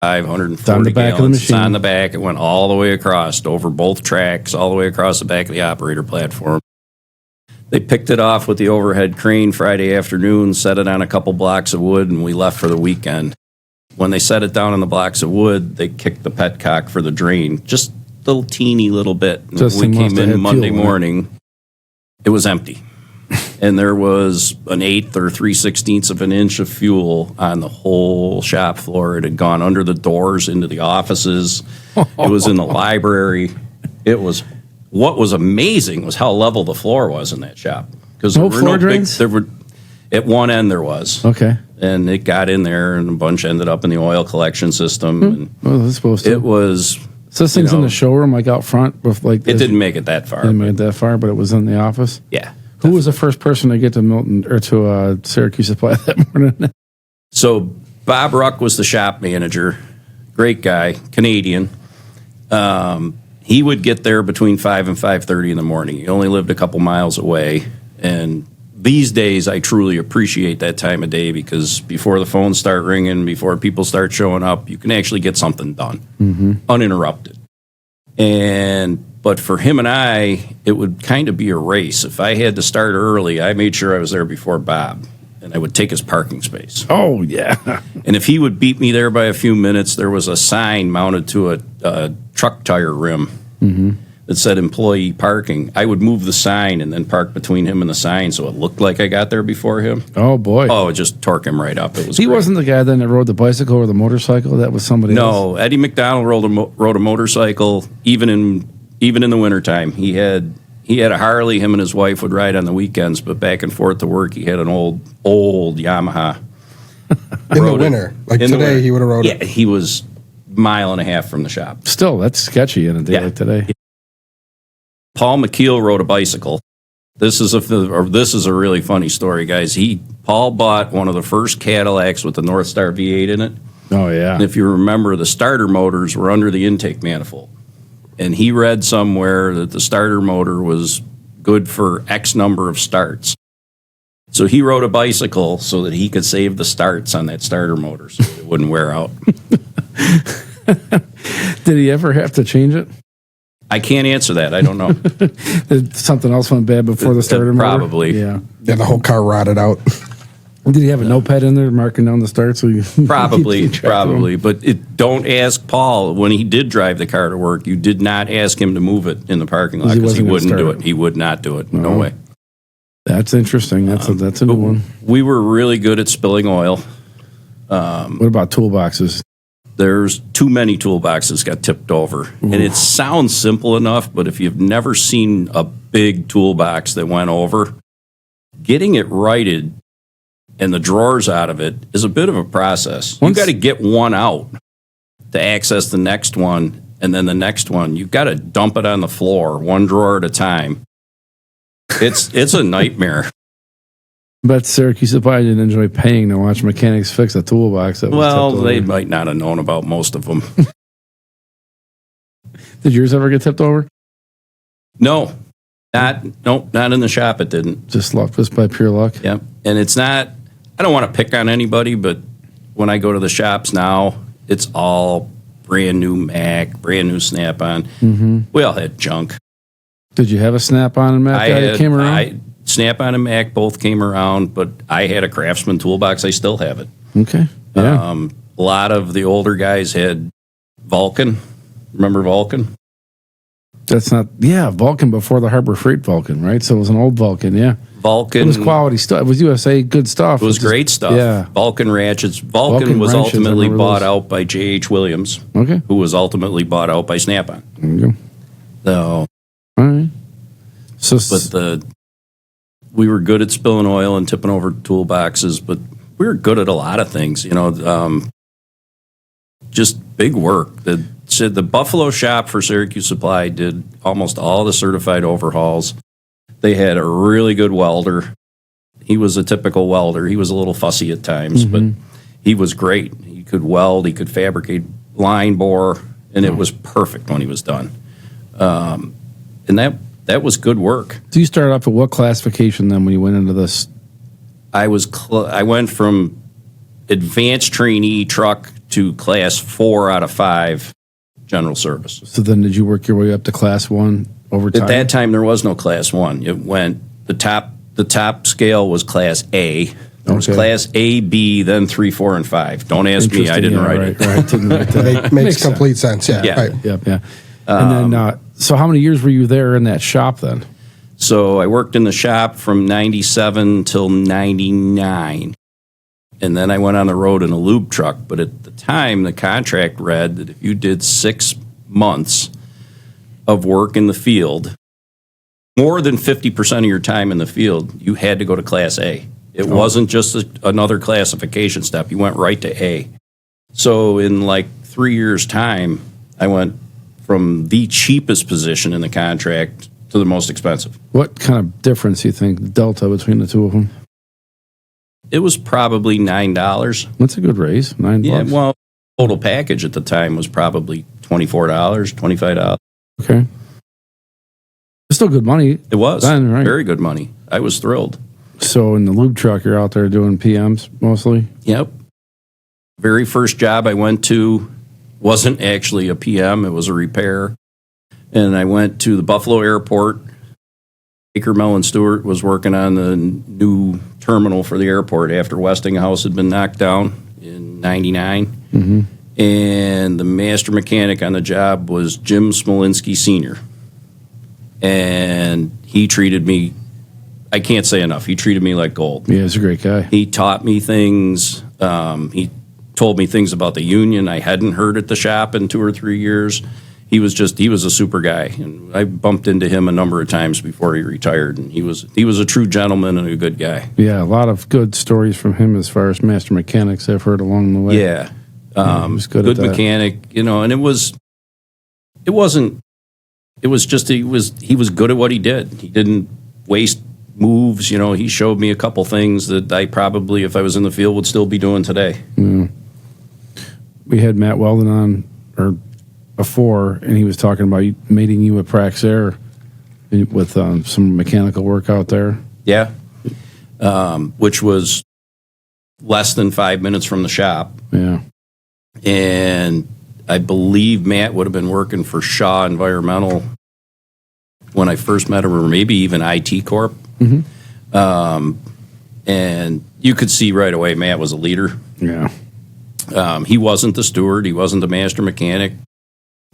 [SPEAKER 3] 540
[SPEAKER 1] It's on the back of the
[SPEAKER 3] gallons. It's
[SPEAKER 1] machine.
[SPEAKER 3] on the back. It went all the way across, over both tracks, all the way across the back of the operator platform. They picked it off with the overhead crane Friday afternoon, set it on a couple blocks of wood, and we left for the weekend. When they set it down on the blocks of wood, they kicked the petcock for the drain, just a little teeny little bit. And
[SPEAKER 1] Just
[SPEAKER 3] when we
[SPEAKER 1] must
[SPEAKER 3] came
[SPEAKER 1] have
[SPEAKER 3] in
[SPEAKER 1] had
[SPEAKER 3] Monday
[SPEAKER 1] fuel in it.
[SPEAKER 3] morning, it was empty. And there was an eighth or 3/16 of an inch of fuel on the whole shop floor. It had gone under the doors into the offices. It was in the library. It was. What was amazing was how level the floor was in that shop, because
[SPEAKER 1] No floor drains?
[SPEAKER 3] There were at one end there was,
[SPEAKER 1] Okay.
[SPEAKER 3] and it got in there, and a bunch ended up in the oil collection system. And
[SPEAKER 1] Well, it's supposed to.
[SPEAKER 3] it was.
[SPEAKER 1] So this thing's
[SPEAKER 3] you
[SPEAKER 1] in
[SPEAKER 3] know,
[SPEAKER 1] the showroom, like out front, with like.
[SPEAKER 3] It didn't make it that far.
[SPEAKER 1] Didn't make it that far, but it was in the office.
[SPEAKER 3] Yeah.
[SPEAKER 1] Who was the first person to get to Milton or to Syracuse Supply that morning?
[SPEAKER 3] So Bob Ruck was the shop manager, great guy, Canadian. He would get there between 5 and 5:30 in the morning. He only lived a couple miles away, and these days I truly appreciate that time of day, because before the phones start ringing, before people start showing up, you can actually get something done uninterrupted. But for him and I, it would kind of be a race. If I had to start early, I made sure I was there before Bob, and I would take his parking space.
[SPEAKER 1] Oh, yeah.
[SPEAKER 3] And if he would beat me there by a few minutes, there was a sign mounted to a truck tire rim that said employee parking. I would move the sign and then park between him and the sign so it looked like I got there before him.
[SPEAKER 1] Oh, boy.
[SPEAKER 3] Oh, it just torque him right up. It was
[SPEAKER 1] He
[SPEAKER 3] great.
[SPEAKER 1] wasn't the guy then that rode the bicycle or the motorcycle. That was somebody else.
[SPEAKER 3] No, Eddie McDonald rode a motorcycle even in the wintertime. He had a Harley. Him and his wife would ride on the weekends, but back and forth to work, he had an old Yamaha.
[SPEAKER 2] In the
[SPEAKER 3] Rode it.
[SPEAKER 2] winter. Like
[SPEAKER 3] In the
[SPEAKER 2] today,
[SPEAKER 3] winter.
[SPEAKER 2] he would have rode
[SPEAKER 3] Yeah,
[SPEAKER 2] it.
[SPEAKER 3] he was a mile and a half from the shop.
[SPEAKER 1] Still, that's sketchy in a day
[SPEAKER 3] Yeah.
[SPEAKER 1] like today.
[SPEAKER 3] Paul McKeel rode a bicycle. This is a really funny story, guys. Paul bought one of the first Cadillacs with the North Star V8 in it.
[SPEAKER 1] Oh, yeah.
[SPEAKER 3] And if you remember, the starter motors were under the intake manifold. And he read somewhere that the starter motor was good for X number of starts. So he rode a bicycle so that he could save the starts on that starter motor so that it wouldn't wear out.
[SPEAKER 1] Did he ever have to change it?
[SPEAKER 3] I can't answer that. I don't know.
[SPEAKER 1] Did something else went bad before the starter motor?
[SPEAKER 3] Probably.
[SPEAKER 1] Yeah.
[SPEAKER 2] Yeah, the whole car rotted out.
[SPEAKER 1] Did he have a notepad in there marking down the start? So you
[SPEAKER 3] Probably,
[SPEAKER 1] keep track of them?
[SPEAKER 3] probably. But don't ask Paul, when he did drive the car to work, you did not ask him to move it in the parking lot,
[SPEAKER 1] Because he
[SPEAKER 3] because he
[SPEAKER 1] wasn't gonna
[SPEAKER 3] wouldn't do
[SPEAKER 1] start
[SPEAKER 3] it. He would not do it. No
[SPEAKER 1] No.
[SPEAKER 3] way.
[SPEAKER 1] That's interesting. That's a new one.
[SPEAKER 3] We were really good at spilling oil.
[SPEAKER 1] What about toolboxes?
[SPEAKER 3] There's too many toolboxes got tipped over. Ooh. And it sounds simple enough, but if you've never seen a big toolbox that went over, getting it righted and the drawers out of it is a bit of a process. You've got to get one out to access the next one, and then the next one. You've got to dump it on the floor, one drawer at a time. It's a nightmare.
[SPEAKER 1] But Syracuse Supply didn't enjoy paying to watch mechanics fix a toolbox.
[SPEAKER 3] Well, they might not have known about most of them.
[SPEAKER 1] Did yours ever get tipped over?
[SPEAKER 3] No. Not in the shop it didn't.
[SPEAKER 1] Just by pure luck?
[SPEAKER 3] Yep. And it's not, I don't want to pick on anybody, but when I go to the shops now, it's all brand new Mac, brand new Snap-on. Mm-hmm. We all had junk.
[SPEAKER 1] Did you have a Snap-on and Mac that came around?
[SPEAKER 3] Snap-on and Mac both came around, but I had a Craftsman toolbox. I still have it.
[SPEAKER 1] Okay. Yeah.
[SPEAKER 3] A lot of the older guys had Vulcan. Remember Vulcan?
[SPEAKER 1] That's not, Vulcan before the Harbor Freight Vulcan, right? So it was an old Vulcan, yeah.
[SPEAKER 3] Vulcan.
[SPEAKER 1] It was quality stuff. It was USA good stuff.
[SPEAKER 3] It was great stuff.
[SPEAKER 1] Yeah.
[SPEAKER 3] Vulcan ratchets. Vulcan was wrenches, ultimately bought out by J.H. Williams,
[SPEAKER 1] okay,
[SPEAKER 3] who was ultimately bought out by Snap-on.
[SPEAKER 1] There you go.
[SPEAKER 3] So,
[SPEAKER 1] all right. So,
[SPEAKER 3] but we were good at spilling oil and tipping over toolboxes, but we were good at a lot of things, just big work. The Buffalo shop for Syracuse Supply did almost all the certified overhauls. They had a really good welder. He was a typical welder. He was a little fussy at times, but he was great. He could weld, he could fabricate line bore, and it was perfect when he was done. And that was good work.
[SPEAKER 1] So you started off at what classification then when you went into this?
[SPEAKER 3] I went from advanced trainee truck to class 4 out of 5 general service.
[SPEAKER 1] So then did you work your way up to class 1 over time?
[SPEAKER 3] At that time, there was no class 1. It went, the top scale was class A. There was class A, B, then 3, 4, and 5. Don't ask me. I didn't write it.
[SPEAKER 1] Right. Didn't write that.
[SPEAKER 2] Makes complete sense. Yeah. Right.
[SPEAKER 1] Yeah. And then, so how many years were you there in that shop then?
[SPEAKER 3] So I worked in the shop from 97 till 99. And then I went on the road in a lube truck. But at the time, the contract read that if you did 6 months of work in the field, more than 50% of your time in the field, you had to go to Class A. It wasn't just another classification step. You went right to A. So in like 3 years' time, I went from the cheapest position in the contract to the most expensive.
[SPEAKER 1] What kind of difference do you think, the delta between the two of them?
[SPEAKER 3] It was probably $9.
[SPEAKER 1] That's a good raise, $9.
[SPEAKER 3] Yeah, well, total package at the time was probably $24, $25.
[SPEAKER 1] Okay. It's still good money.
[SPEAKER 3] It was.
[SPEAKER 1] Then, right?
[SPEAKER 3] Very good money. I was thrilled.
[SPEAKER 1] So in the lube truck, you're out there doing PMs mostly?
[SPEAKER 3] Yep. Very first job I went to wasn't actually a PM. It was a repair. And I went to the Buffalo Airport. Baker Mellon Stewart was working on the new terminal for the airport after Westinghouse had been knocked down in 99. Mm-hmm. And the master mechanic on the job was Jim Smolinski Sr. And he treated me, I can't say enough, he treated me like gold.
[SPEAKER 1] Yeah, he's a great guy.
[SPEAKER 3] He taught me things. He told me things about the union I hadn't heard at the shop in 2 or 3 years. He was a super guy, and I bumped into him a number of times before he retired. And he was a true gentleman and a good guy.
[SPEAKER 1] Yeah, a lot of good stories from him as far as master mechanics I've heard along the way.
[SPEAKER 3] Yeah,
[SPEAKER 1] he was good
[SPEAKER 3] mechanic, and he was good at what he did. He didn't waste moves. He showed me a couple things that I probably, if I was in the field, would still be doing today.
[SPEAKER 1] Yeah. We had Matt Weldon on, or before, and he was talking about meeting you at Praxair with some mechanical work out there.
[SPEAKER 3] Yeah, which was less than 5 minutes from the shop.
[SPEAKER 1] Yeah,
[SPEAKER 3] and I believe Matt would have been working for Shaw Environmental when I first met him, or maybe even IT Corp. Mm-hmm. And you could see right away Matt was a leader.
[SPEAKER 1] Yeah.
[SPEAKER 3] He wasn't the steward. He wasn't the master mechanic,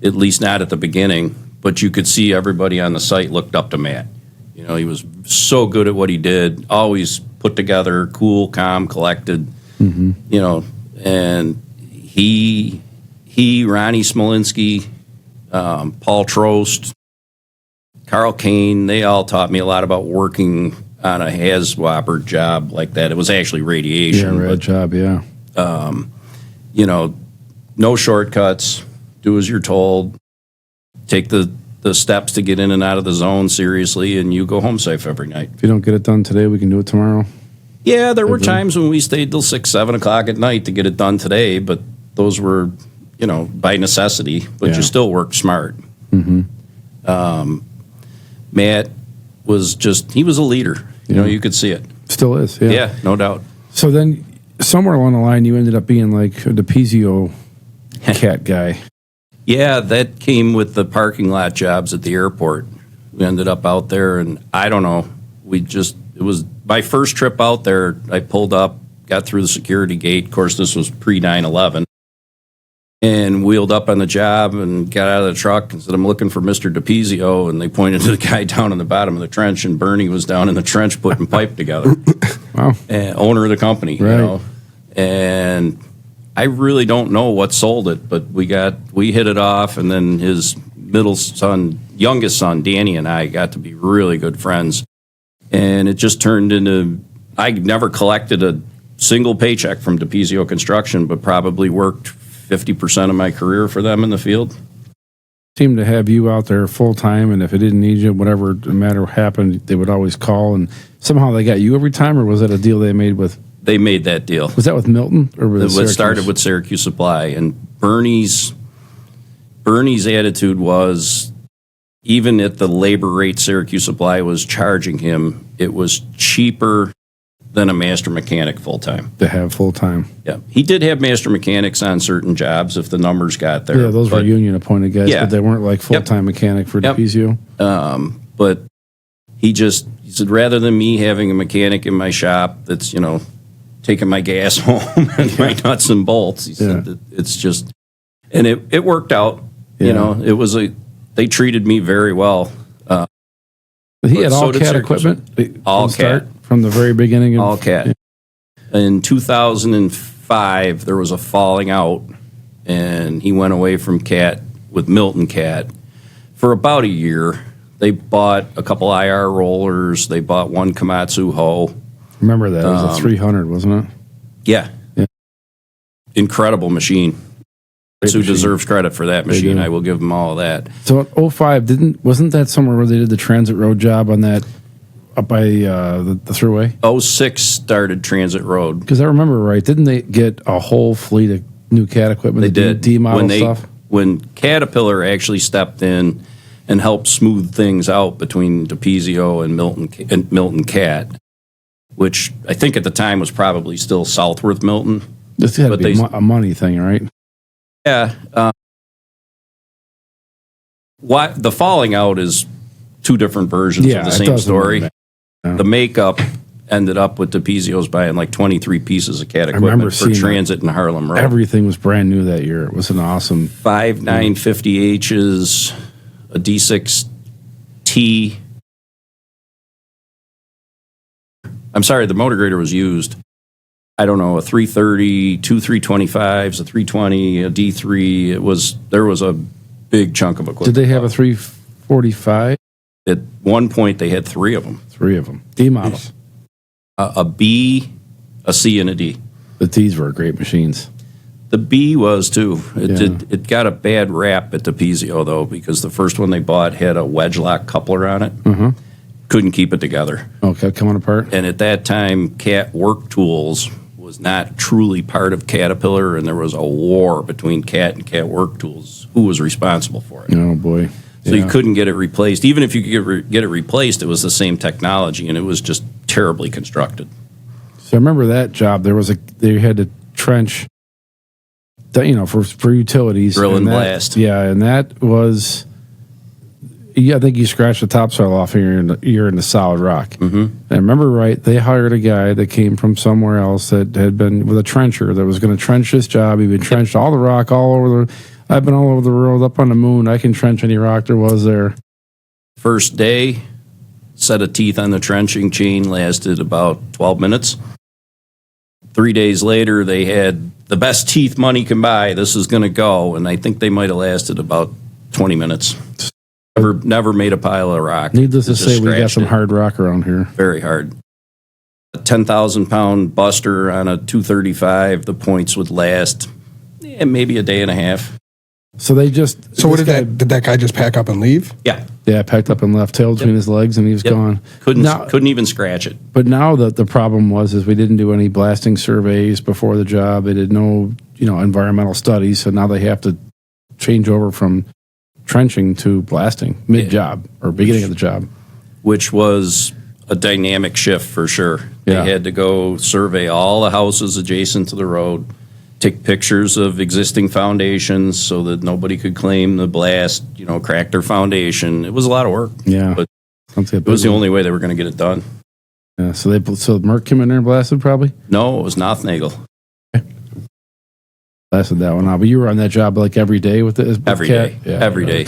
[SPEAKER 3] at least not at the beginning. But you could see everybody on the site looked up to Matt. He was so good at what he did, always put together, cool, calm, collected. Mm-hmm. And he, Ronnie Smolinski, Paul Trost, Carl Kane, they all taught me a lot about working on a HAZWOPER job like that. It was actually radiation.
[SPEAKER 1] Yeah, rad job, yeah.
[SPEAKER 3] No shortcuts. Do as you're told. Take the steps to get in and out of the zone seriously, and you go home safe every night.
[SPEAKER 1] If you don't get it done today, we can do it tomorrow.
[SPEAKER 3] Yeah, there were times when we stayed till 6, 7 o'clock at night to get it done today, but those were, by necessity, but you still worked smart. Mm-hmm. Matt he was a leader. You could see it.
[SPEAKER 1] Still is, yeah.
[SPEAKER 3] Yeah, no doubt.
[SPEAKER 1] So then, somewhere along the line, you ended up being like a DePizio cat guy.
[SPEAKER 3] Yeah, that came with the parking lot jobs at the airport. We ended up out there, and I don't know. It was my first trip out there. I pulled up, got through the security gate. Of course, this was pre 9/11. And wheeled up on the job and got out of the truck and said, I'm looking for Mr. DePizio. And they pointed to the guy down in the bottom of the trench, and Bernie was down in the trench putting pipe together.
[SPEAKER 1] Wow.
[SPEAKER 3] And owner of the company,
[SPEAKER 1] right.
[SPEAKER 3] And I really don't know what sold it, but we hit it off, and then his youngest son, Danny, and I got to be really good friends. And it just turned into, I never collected a single paycheck from DePizio Construction, but probably worked 50% of my career for them in the field.
[SPEAKER 1] Seemed to have you out there full time, and if it didn't need you, whatever matter happened, they would always call, and somehow they got you every time, or was that a deal they made with?
[SPEAKER 3] They made that deal.
[SPEAKER 1] Was that with Milton, or with
[SPEAKER 3] It started with Syracuse Supply, and Bernie's attitude was, even at the labor rate Syracuse Supply was charging him, it was cheaper than a master mechanic full time.
[SPEAKER 1] To have full time.
[SPEAKER 3] Yeah, he did have master mechanics on certain jobs if the numbers got there.
[SPEAKER 1] Yeah, those were union appointed guys,
[SPEAKER 3] yeah.
[SPEAKER 1] But they weren't like full time mechanic for DePizio.
[SPEAKER 3] But he said, rather than me having a mechanic in my shop that's taking my gas home and my nuts and bolts, he said that it's just, and it worked out.
[SPEAKER 1] Yeah.
[SPEAKER 3] It was they treated me very well.
[SPEAKER 1] He had all CAT equipment.
[SPEAKER 3] All CAT.
[SPEAKER 1] From the very beginning.
[SPEAKER 3] All CAT. In 2005, there was a falling out, and he went away from CAT with Milton CAT for about a year. They bought a couple IR rollers. They bought one Komatsu hoe.
[SPEAKER 1] Remember that? It was a 300, wasn't it?
[SPEAKER 3] Yeah. Incredible machine. Who deserves credit for that machine. I will give them all of that.
[SPEAKER 1] So in 2005, wasn't that somewhere where they did the transit road job on that up by the Thruway?
[SPEAKER 3] 2006 started Transit Road.
[SPEAKER 1] Because I remember right, didn't they get a whole fleet of new CAT equipment?
[SPEAKER 3] They did.
[SPEAKER 1] D-model stuff?
[SPEAKER 3] When Caterpillar actually stepped in and helped smooth things out between DePizio and Milton CAT, which I think at the time was probably still Southworth Milton.
[SPEAKER 1] This had to be a money thing, right?
[SPEAKER 3] Yeah. The falling out is two different versions of the same story. The makeup ended up with DePizio's buying like 23 pieces of CAT equipment for Transit and Harlem Road.
[SPEAKER 1] Everything was brand new that year. It was an awesome
[SPEAKER 3] 5 950Hs, a D6T. I'm sorry, the motor grader was used. I don't know, a 330, two 325s, a 320, a D3. There was a big chunk of equipment.
[SPEAKER 1] Did they have a 345?
[SPEAKER 3] At one point, they had 3 of them.
[SPEAKER 1] 3 of them. D models.
[SPEAKER 3] A B, a C, and a D.
[SPEAKER 1] The D's were great machines.
[SPEAKER 3] The B was too. It got a bad rap at DePizio though, because the first one they bought had a wedge lock coupler on it. Mm-hmm. Couldn't keep it together.
[SPEAKER 1] Okay, coming apart.
[SPEAKER 3] And at that time, CAT Work Tools was not truly part of Caterpillar, and there was a war between CAT and CAT Work Tools. Who was responsible for it?
[SPEAKER 1] Oh boy!
[SPEAKER 3] So you couldn't get it replaced. Even if you could get it replaced, it was the same technology, and it was just terribly constructed.
[SPEAKER 1] So I remember that job. They had to trench, for utilities.
[SPEAKER 3] Drill and blast.
[SPEAKER 1] Yeah, and that was. Yeah, I think you scratched the topsoil off and you're in the solid rock. Mm-hmm. And I remember right, they hired a guy that came from somewhere else that had been with a trencher that was going to trench this job. He'd been trenched all the rock all over I've been all over the world, up on the moon. I can trench any rock there was there.
[SPEAKER 3] First day, set of teeth on the trenching chain lasted about 12 minutes. 3 days later, they had the best teeth money can buy. This is going to go. And I think they might have lasted about 20 minutes. Never made a pile of rock.
[SPEAKER 1] Needless to say, we got
[SPEAKER 3] scratched
[SPEAKER 1] some
[SPEAKER 3] it.
[SPEAKER 1] hard rock around here.
[SPEAKER 3] Very hard. A 10,000-pound buster on a 235, the points would last maybe a day and a half.
[SPEAKER 1] So they just.
[SPEAKER 2] So what did that guy just pack up and leave?
[SPEAKER 3] Yeah.
[SPEAKER 1] Yeah, packed up and left, tail between his legs, and he was gone.
[SPEAKER 3] Couldn't even scratch it.
[SPEAKER 1] But now the problem was we didn't do any blasting surveys before the job. They did no environmental studies, so now they have to change over from trenching to blasting mid job or beginning of the job,
[SPEAKER 3] which was a dynamic shift for sure.
[SPEAKER 1] Yeah.
[SPEAKER 3] They had to go survey all the houses adjacent to the road, take pictures of existing foundations so that nobody could claim the blast, cracked their foundation. It was a lot of work.
[SPEAKER 1] Yeah,
[SPEAKER 3] but it was the only way they were going to get it done.
[SPEAKER 1] Yeah, so Merck came in there and blasted probably?
[SPEAKER 3] No, it was Nothnagel.
[SPEAKER 1] Blasted that one out. But you were on that job like every day with it?
[SPEAKER 3] Every day. Yeah, every day.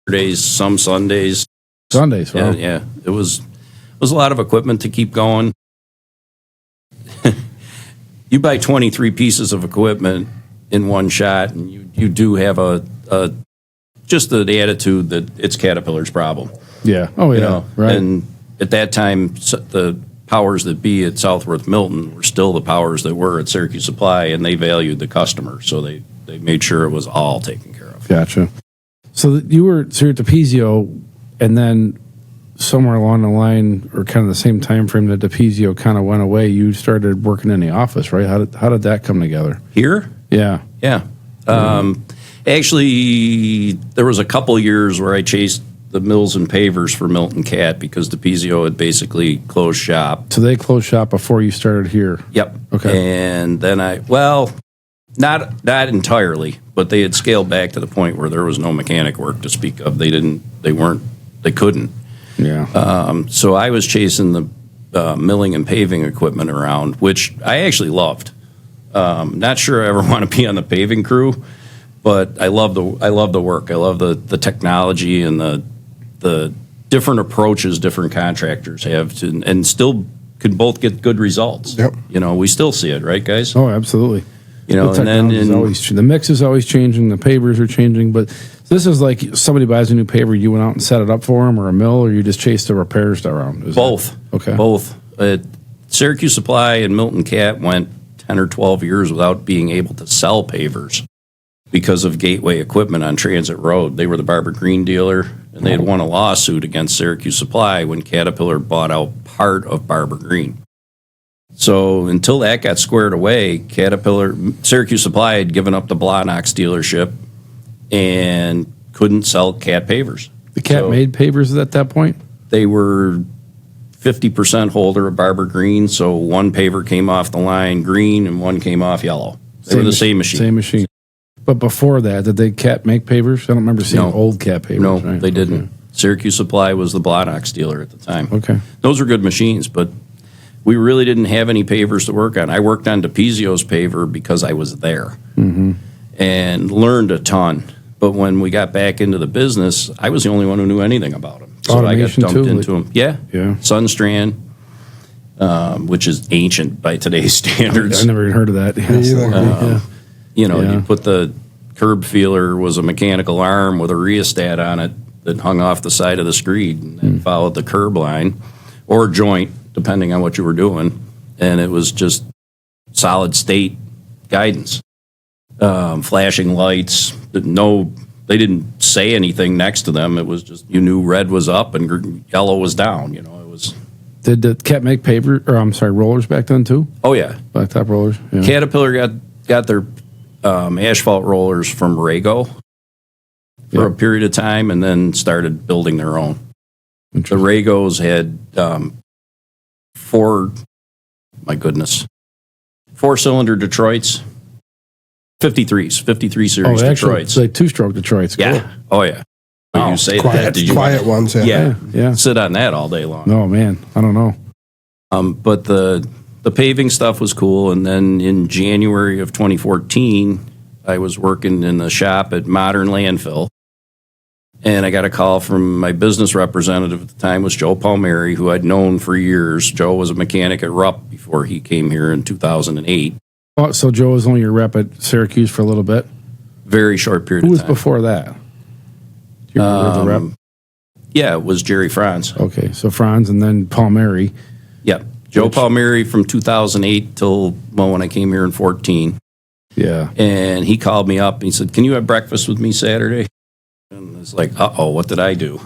[SPEAKER 3] Saturdays, some Sundays.
[SPEAKER 1] Sundays, wow.
[SPEAKER 3] Yeah. It was a lot of equipment to keep going. You buy 23 pieces of equipment in one shot, and you do have just the attitude that it's Caterpillar's problem.
[SPEAKER 1] Yeah. Oh, yeah. Right.
[SPEAKER 3] And at that time, the powers that be at Southworth Milton were still the powers that were at Syracuse Supply, and they valued the customer, so they made sure it was all taken care of.
[SPEAKER 1] Gotcha. So you're at DePizio, and then somewhere along the line, or kind of the same time frame that DePizio kind of went away, you started working in the office, right? How did that come together?
[SPEAKER 3] Here?
[SPEAKER 1] Yeah.
[SPEAKER 3] Yeah. Actually, there was a couple years where I chased the mills and pavers for Milton Cat because DePizio had basically closed shop.
[SPEAKER 1] So they closed shop before you started here?
[SPEAKER 3] Yep.
[SPEAKER 1] Okay.
[SPEAKER 3] And then not entirely, but they had scaled back to the point where there was no mechanic work to speak of. They couldn't.
[SPEAKER 1] Yeah.
[SPEAKER 3] So I was chasing the milling and paving equipment around, which I actually loved. Not sure I ever want to be on the paving crew, but I love the work. I love the technology and the different approaches different contractors have to, and still can both get good results.
[SPEAKER 2] Yep.
[SPEAKER 3] We still see it, right, guys?
[SPEAKER 1] Oh, absolutely.
[SPEAKER 3] And then
[SPEAKER 1] the mix is always changing, the pavers are changing, but this is like somebody buys a new paver, you went out and set it up for them, or a mill, or you just chase the repairs around?
[SPEAKER 3] Both.
[SPEAKER 1] Okay.
[SPEAKER 3] Both. Syracuse Supply and Milton Cat went 10 or 12 years without being able to sell pavers because of Gateway Equipment on Transit Road. They were the Barbara Green dealer, and they had won a lawsuit against Syracuse Supply when Caterpillar bought out part of Barbara Green. So until that got squared away, Syracuse Supply had given up the Blahnox dealership and couldn't sell Cat pavers.
[SPEAKER 1] The Cat made pavers at that point?
[SPEAKER 3] They were 50% holder of Barbara Green, so one paver came off the line green and one came off yellow. They were the same machine.
[SPEAKER 1] Same machine. But before that, did they Cat make pavers? I don't remember seeing old Cat pavers.
[SPEAKER 3] No,
[SPEAKER 1] right?
[SPEAKER 3] they didn't. Syracuse Supply was the Blahnox dealer at the time.
[SPEAKER 1] Okay.
[SPEAKER 3] Those were good machines, but we really didn't have any pavers to work on. I worked on DePizio's paver because I was there and learned a ton. But when we got back into the business, I was the only one who knew anything about them. So
[SPEAKER 1] Automation
[SPEAKER 3] I got dumped
[SPEAKER 1] too,
[SPEAKER 3] into them. Yeah. Sunstrand, which is ancient by today's standards.
[SPEAKER 1] I never even heard of that.
[SPEAKER 3] You put the curb feeler was a mechanical arm with a rheostat on it that hung off the side of the screed and followed the curb line or joint, depending on what you were doing. And it was just solid state guidance. Flashing lights, they didn't say anything next to them. It was just, you knew red was up and yellow was down. It was.
[SPEAKER 1] Did the Cat make rollers back then too?
[SPEAKER 3] Oh yeah,
[SPEAKER 1] blacktop rollers. Yeah.
[SPEAKER 3] Caterpillar got their asphalt rollers from Rago for a period of time, and then started building their own. The Ragos had 4-cylinder Detroits. 53s, 53 series Detroits.
[SPEAKER 1] It's like two-stroke Detroits.
[SPEAKER 3] Yeah.
[SPEAKER 1] Cool.
[SPEAKER 3] Oh, yeah. You say
[SPEAKER 2] quiet,
[SPEAKER 3] that.
[SPEAKER 2] Quiet ones, yeah.
[SPEAKER 1] Yeah.
[SPEAKER 3] Sit on that all day long.
[SPEAKER 1] No, man. I don't know.
[SPEAKER 3] But the paving stuff was cool. And then in January of 2014, I was working in the shop at Modern Landfill. And I got a call from my business representative at the time, was Joe Palmieri, who I'd known for years. Joe was a mechanic at Rupp before he came here in 2008.
[SPEAKER 1] Oh, so Joe was only your rep at Syracuse for a little bit.
[SPEAKER 3] Very short period
[SPEAKER 1] Who
[SPEAKER 3] of
[SPEAKER 1] was
[SPEAKER 3] time.
[SPEAKER 1] before that? Do you remember the rep?
[SPEAKER 3] Yeah, it was Jerry Franz.
[SPEAKER 1] Okay, so Franz and then Palmieri.
[SPEAKER 3] Yep. Joe Palmieri from 2008 till, when I came here in 14.
[SPEAKER 1] Yeah.
[SPEAKER 3] And he called me up and he said, "Can you have breakfast with me Saturday?" And it's like, uh-oh, what did I do?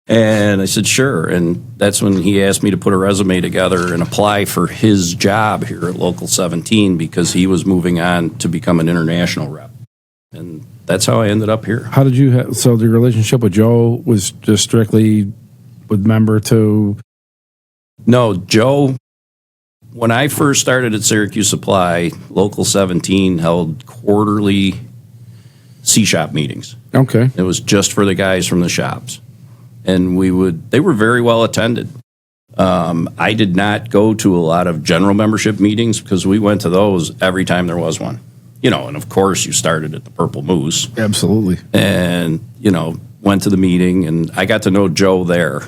[SPEAKER 3] And I said, sure. And that's when he asked me to put a resume together and apply for his job here at Local 17 because he was moving on to become an international rep. And that's how I ended up here.
[SPEAKER 1] How did you have, so the relationship with Joe was just strictly with member to?
[SPEAKER 3] No, Joe, when I first started at Syracuse Supply, Local 17 held quarterly C-shop meetings.
[SPEAKER 1] Okay.
[SPEAKER 3] It was just for the guys from the shops. And they were very well attended. I did not go to a lot of general membership meetings because we went to those every time there was one. And of course you started at the Purple Moose.
[SPEAKER 1] Absolutely.
[SPEAKER 3] And, went to the meeting and I got to know Joe there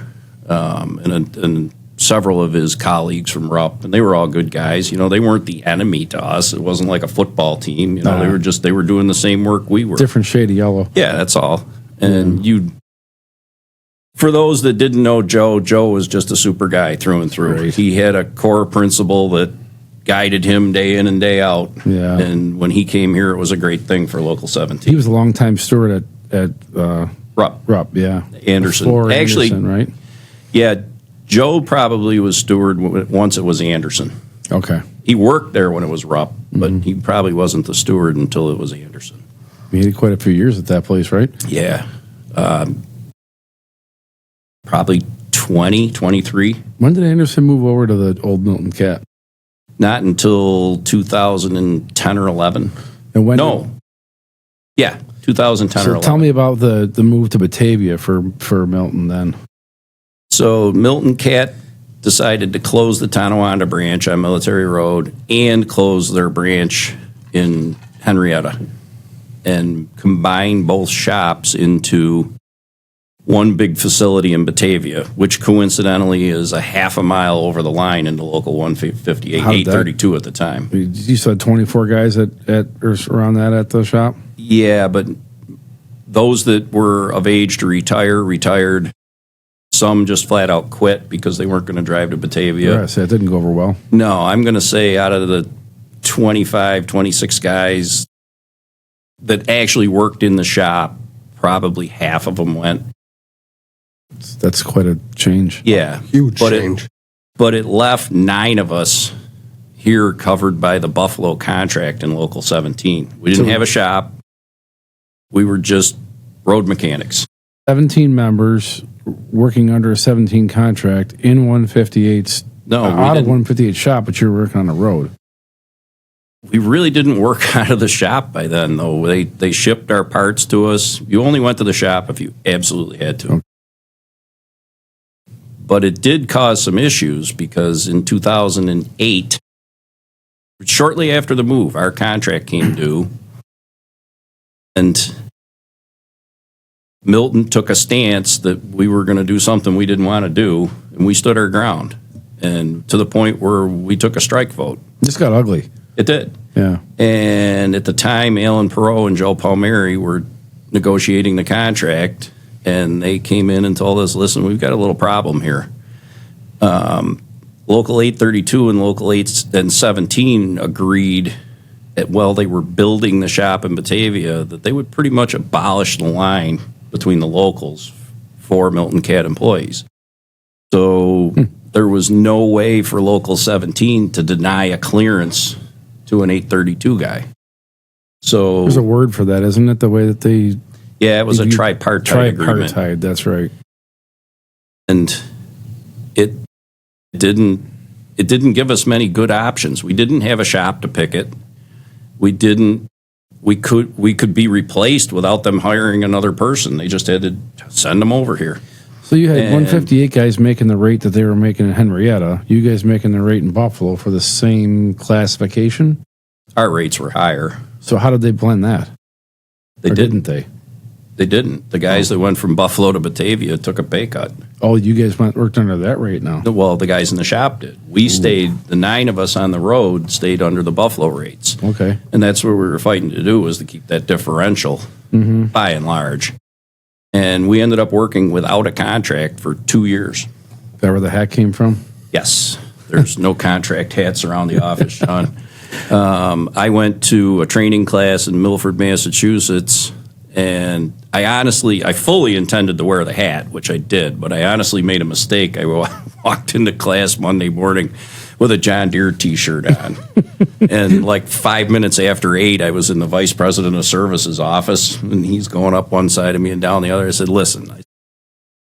[SPEAKER 3] and several of his colleagues from Rupp, and they were all good guys. They weren't the enemy to us. It wasn't like a football team. They were doing the same work we were.
[SPEAKER 1] Different shade of yellow.
[SPEAKER 3] Yeah, that's all. And for those that didn't know Joe, Joe was just a super guy through and through.
[SPEAKER 1] Right.
[SPEAKER 3] He had a core principle that guided him day in and day out.
[SPEAKER 1] Yeah.
[SPEAKER 3] And when he came here, it was a great thing for Local 17.
[SPEAKER 1] He was a longtime steward at
[SPEAKER 3] Rupp.
[SPEAKER 1] Yeah.
[SPEAKER 3] Anderson.
[SPEAKER 1] Before
[SPEAKER 3] Actually,
[SPEAKER 1] Anderson, right?
[SPEAKER 3] Yeah, Joe probably was steward once it was Anderson.
[SPEAKER 1] Okay.
[SPEAKER 3] He worked there when it was Rupp, but he probably wasn't the steward until it was Anderson.
[SPEAKER 1] He had quite a few years at that place, right?
[SPEAKER 3] Yeah. Probably 20, 23.
[SPEAKER 1] When did Anderson move over to the old Milton Cat?
[SPEAKER 3] Not until 2010 or 11.
[SPEAKER 1] And when?
[SPEAKER 3] No. Yeah, 2010 or
[SPEAKER 1] So
[SPEAKER 3] 11.
[SPEAKER 1] tell me about the move to Batavia for Milton then.
[SPEAKER 3] So Milton Cat decided to close the Tonawanda branch on Military Road and close their branch in Henrietta and combine both shops into one big facility in Batavia, which coincidentally is a half a mile over the line into Local 158, 832 at the time.
[SPEAKER 1] You said 24 guys at or around that at the shop?
[SPEAKER 3] Yeah, but those that were of age to retire, retired. Some just flat out quit because they weren't going to drive to Batavia.
[SPEAKER 1] Yeah, so that didn't go over well.
[SPEAKER 3] No, I'm going to say out of the 25, 26 guys that actually worked in the shop, probably half of them went.
[SPEAKER 1] That's quite a change.
[SPEAKER 3] Yeah.
[SPEAKER 2] Huge change.
[SPEAKER 3] But it left 9 of us here covered by the Buffalo contract in Local 17. We didn't have a shop. We were just road mechanics.
[SPEAKER 1] 17 members working under a 17 contract in 158's out of 158 shop, but you were working on the road.
[SPEAKER 3] We really didn't work out of the shop by then, though. They shipped our parts to us. You only went to the shop if you absolutely had to.
[SPEAKER 1] Okay.
[SPEAKER 3] But it did cause some issues because in 2008, shortly after the move, our contract came due, and Milton took a stance that we were going to do something we didn't want to do, and we stood our ground, and to the point where we took a strike vote.
[SPEAKER 1] This got ugly.
[SPEAKER 3] It did.
[SPEAKER 1] Yeah.
[SPEAKER 3] And at the time, Alan Perot and Joe Palmieri were negotiating the contract, and they came in and told us, listen, we've got a little problem here. Local 832 and Local 817 agreed that while they were building the shop in Batavia, that they would pretty much abolish the line between the locals for Milton Cat employees. So there was no way for Local 17 to deny a clearance to an 832 guy. So
[SPEAKER 1] There's a word for that, isn't it? The way that they...
[SPEAKER 3] Yeah, it was a tripartite agreement.
[SPEAKER 1] Tripartite, that's right.
[SPEAKER 3] And it didn't give us many good options. We didn't have a shop to picket. We could be replaced without them hiring another person. They just had to send them over here.
[SPEAKER 1] So you had 158 guys making the rate that they were making in Henrietta. You guys making the rate in Buffalo for the same classification?
[SPEAKER 3] Our rates were higher.
[SPEAKER 1] So how did they blend that?
[SPEAKER 3] They
[SPEAKER 1] Or
[SPEAKER 3] didn't.
[SPEAKER 1] they?
[SPEAKER 3] They didn't. The guys that went from Buffalo to Batavia took a pay cut.
[SPEAKER 1] Oh, you guys worked under that rate now.
[SPEAKER 3] Well, the guys in the shop did. We stayed, the 9 of us on the road stayed under the Buffalo rates.
[SPEAKER 1] Okay.
[SPEAKER 3] And that's what we were fighting to do, was to keep that differential by and large. And we ended up working without a contract for 2 years.
[SPEAKER 1] Is that where the hat came from?
[SPEAKER 3] Yes. There's no contract hats around the office, Sean. I went to a training class in Milford, Massachusetts, and I fully intended to wear the hat, which I did, but I honestly made a mistake. I walked into class Monday morning with a John Deere T-shirt on. And like 5 minutes after 8, I was in the vice president of services office, and he's going up one side of me and down the other. I said, listen,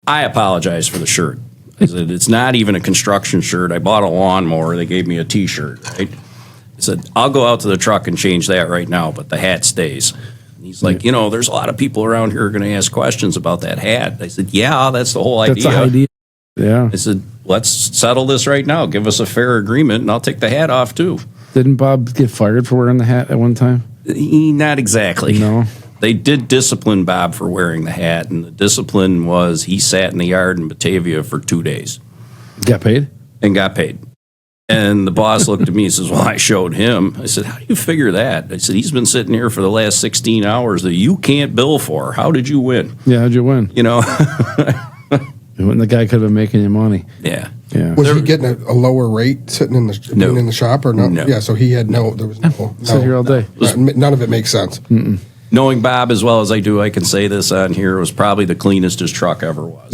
[SPEAKER 3] I apologize for the shirt. I said, it's not even a construction shirt. I bought a lawnmower. They gave me a T-shirt, right? I said, I'll go out to the truck and change that right now, but the hat stays. And he's like, there's a lot of people around here who are going to ask questions about that hat. I said, yeah, that's the whole idea.
[SPEAKER 1] That's the idea. Yeah.
[SPEAKER 3] I said, let's settle this right now. Give us a fair agreement, and I'll take the hat off, too.
[SPEAKER 1] Didn't Bob get fired for wearing the hat at one time?
[SPEAKER 3] Not exactly.
[SPEAKER 1] No.
[SPEAKER 3] They did discipline Bob for wearing the hat, and the discipline was he sat in the yard in Batavia for 2 days.
[SPEAKER 1] Got paid?
[SPEAKER 3] And got paid. And the boss looked at me and says, well, I showed him. I said, how do you figure that? I said, he's been sitting here for the last 16 hours that you can't bill for. How did you win?
[SPEAKER 1] Yeah, how'd you win? When the guy could have been making you money.
[SPEAKER 3] Yeah.
[SPEAKER 1] Yeah.
[SPEAKER 2] Was he getting a lower rate sitting in the
[SPEAKER 3] No.
[SPEAKER 2] in the shop or no?
[SPEAKER 3] No.
[SPEAKER 2] Yeah, so he had there was no.
[SPEAKER 1] Sit here all day.
[SPEAKER 2] None of it makes sense.
[SPEAKER 3] Knowing Bob as well as I do, I can say this on here, it was probably the cleanest his truck ever was.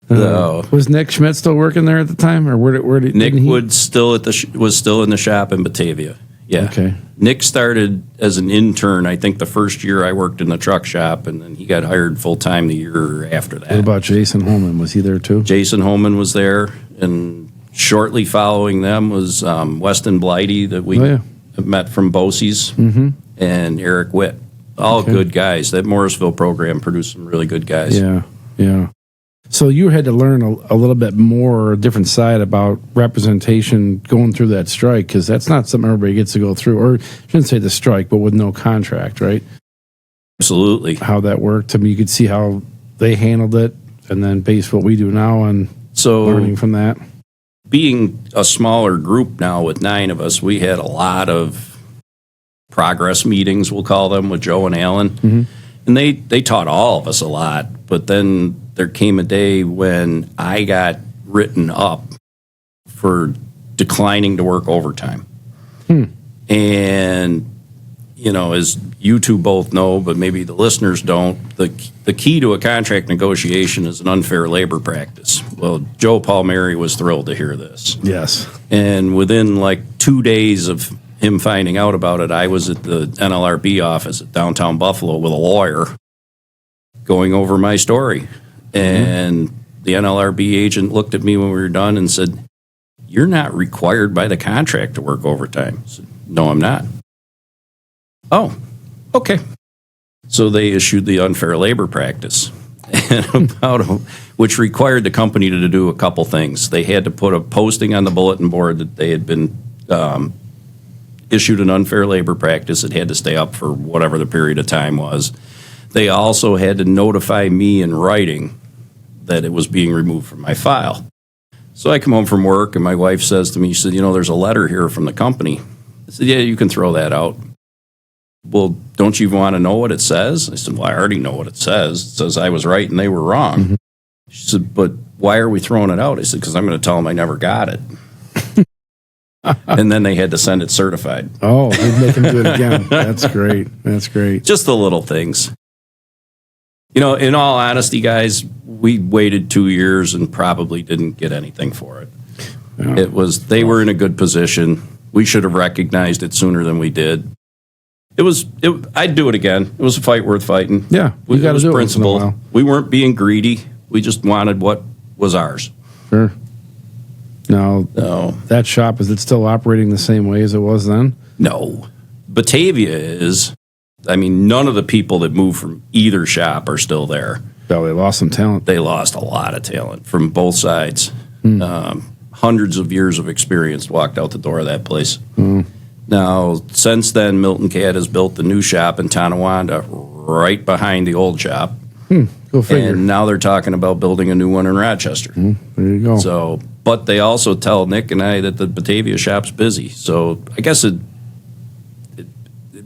[SPEAKER 3] So,
[SPEAKER 1] Was Nick Schmidt still working there at the time, or where did
[SPEAKER 3] Nick
[SPEAKER 1] didn't he?
[SPEAKER 3] Wood was still in the shop in Batavia. Yeah.
[SPEAKER 1] Okay.
[SPEAKER 3] Nick started as an intern, I think, the first year I worked in the truck shop, and then he got hired full time the year after that.
[SPEAKER 1] What about Jason Holman? Was he there too?
[SPEAKER 3] Jason Holman was there, and shortly following them was Weston Blighty that we met from Bosie's, and Eric Witt. All good guys. That Morrisville program produced some really good guys.
[SPEAKER 1] Yeah, yeah. So you had to learn a little bit more, a different side about representation going through that strike, because that's not something everybody gets to go through. Or I shouldn't say the strike, but with no contract, right?
[SPEAKER 3] Absolutely.
[SPEAKER 1] How that worked. I mean, you could see how they handled it, and then base what we do now and learning from that.
[SPEAKER 3] Being a smaller group now with 9 of us, we had a lot of progress meetings, we'll call them, with Joe and Alan. And they taught all of us a lot. But then there came a day when I got written up for declining to work overtime. And, as you two both know, but maybe the listeners don't, the key to a contract negotiation is an unfair labor practice. Well, Joe Palmieri was thrilled to hear this.
[SPEAKER 1] Yes.
[SPEAKER 3] And within like 2 days of him finding out about it, I was at the NLRB office at downtown Buffalo with a lawyer going over my story. And the NLRB agent looked at me when we were done and said, "You're not required by the contract to work overtime." I said, "No, I'm not." "Oh, okay." So they issued the unfair labor practice, and which required the company to do a couple things. They had to put a posting on the bulletin board that they had been issued an unfair labor practice. It had to stay up for whatever the period of time was. They also had to notify me in writing that it was being removed from my file. So I come home from work, and my wife says to me, she said, "There's a letter here from the company." I said, "Yeah, you can throw that out." "Well, don't you want to know what it says?" I said, "Well, I already know what it says. It says I was right and they were wrong." She said, "But why are we throwing it out?" I said, "Because I'm going to tell them I never got it." And then they had to send it certified.
[SPEAKER 1] Oh, they'd make him do it again. That's great. That's great.
[SPEAKER 3] Just the little things. In all honesty, guys, we waited 2 years and probably didn't get anything for it.
[SPEAKER 1] Yeah.
[SPEAKER 3] They were in a good position. We should have recognized it sooner than we did. I'd do it again. It was a fight worth fighting.
[SPEAKER 1] Yeah, you got to do it once in a
[SPEAKER 3] principle.
[SPEAKER 1] while.
[SPEAKER 3] We weren't being greedy. We just wanted what was ours.
[SPEAKER 1] Sure. Now,
[SPEAKER 3] No.
[SPEAKER 1] that shop, is it still operating the same way as it was then?
[SPEAKER 3] No. Batavia is. I mean, none of the people that moved from either shop are still there.
[SPEAKER 1] Oh, they lost some talent.
[SPEAKER 3] They lost a lot of talent from both sides. Hundreds of years of experience walked out the door of that place. Now, since then, Milton Cat has built the new shop in Tonawanda right behind the old shop.
[SPEAKER 1] Go figure.
[SPEAKER 3] And now they're talking about building a new one in Rochester.
[SPEAKER 1] There you go.
[SPEAKER 3] So, but they also tell Nick and I that the Batavia shop's busy. So I guess it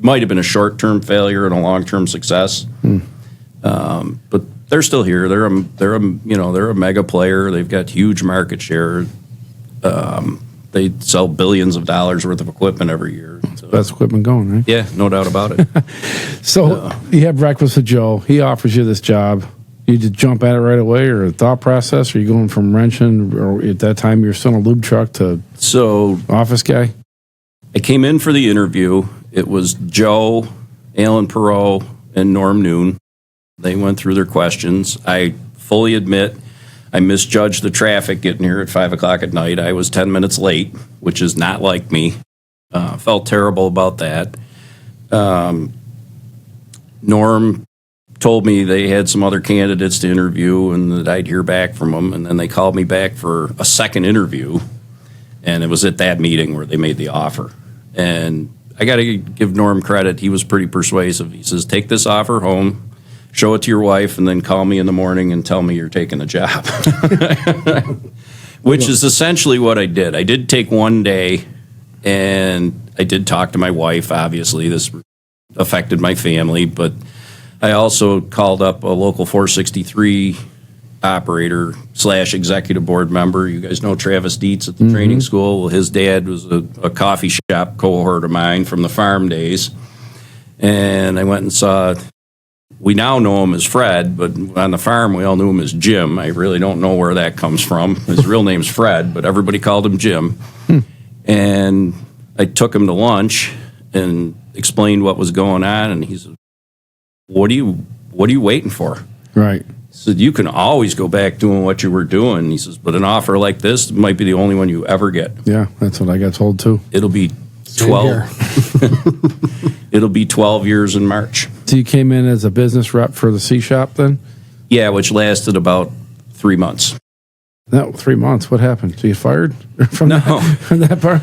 [SPEAKER 3] might have been a short-term failure and a long-term success. But they're still here. They're a mega player. They've got huge market share. They sell billions of dollars worth of equipment every year. So,
[SPEAKER 1] Best equipment going, right?
[SPEAKER 3] yeah, no doubt about it.
[SPEAKER 1] So you have breakfast with Joe. He offers you this job. You just jump at it right away, or a thought process? Or you going from wrenching, or at that time you're still in a lube truck, to
[SPEAKER 3] So
[SPEAKER 1] office guy?
[SPEAKER 3] I came in for the interview. It was Joe, Alan Perot, and Norm Noon. They went through their questions. I fully admit I misjudged the traffic getting here at 5 o'clock at night. I was 10 minutes late, which is not like me. Felt terrible about that. Norm told me they had some other candidates to interview and that I'd hear back from them. And then they called me back for a second interview. And it was at that meeting where they made the offer. And I got to give Norm credit. He was pretty persuasive. He says, take this offer home, show it to your wife, and then call me in the morning and tell me you're taking the job. Which is essentially what I did. I did take one day, and I did talk to my wife, obviously. This affected my family, but I also called up a local 463 operator / executive board member. You guys know Travis Dietz at the training school. Well, his dad was a coffee shop cohort of mine from the farm days. And I went and saw, we now know him as Fred, but on the farm we all knew him as Jim. I really don't know where that comes from. His real name's Fred, but everybody called him Jim. And I took him to lunch and explained what was going on, and he said, what are you waiting for?
[SPEAKER 1] Right.
[SPEAKER 3] He said, you can always go back doing what you were doing. He says, but an offer like this might be the only one you ever get.
[SPEAKER 1] Yeah, that's what I got told too.
[SPEAKER 3] It'll be 12. It'll be 12 years in March.
[SPEAKER 1] So you came in as a business rep for the C shop then?
[SPEAKER 3] Yeah, which lasted about 3 months.
[SPEAKER 1] No, 3 months. What happened? So you fired from
[SPEAKER 3] No.
[SPEAKER 1] from that part?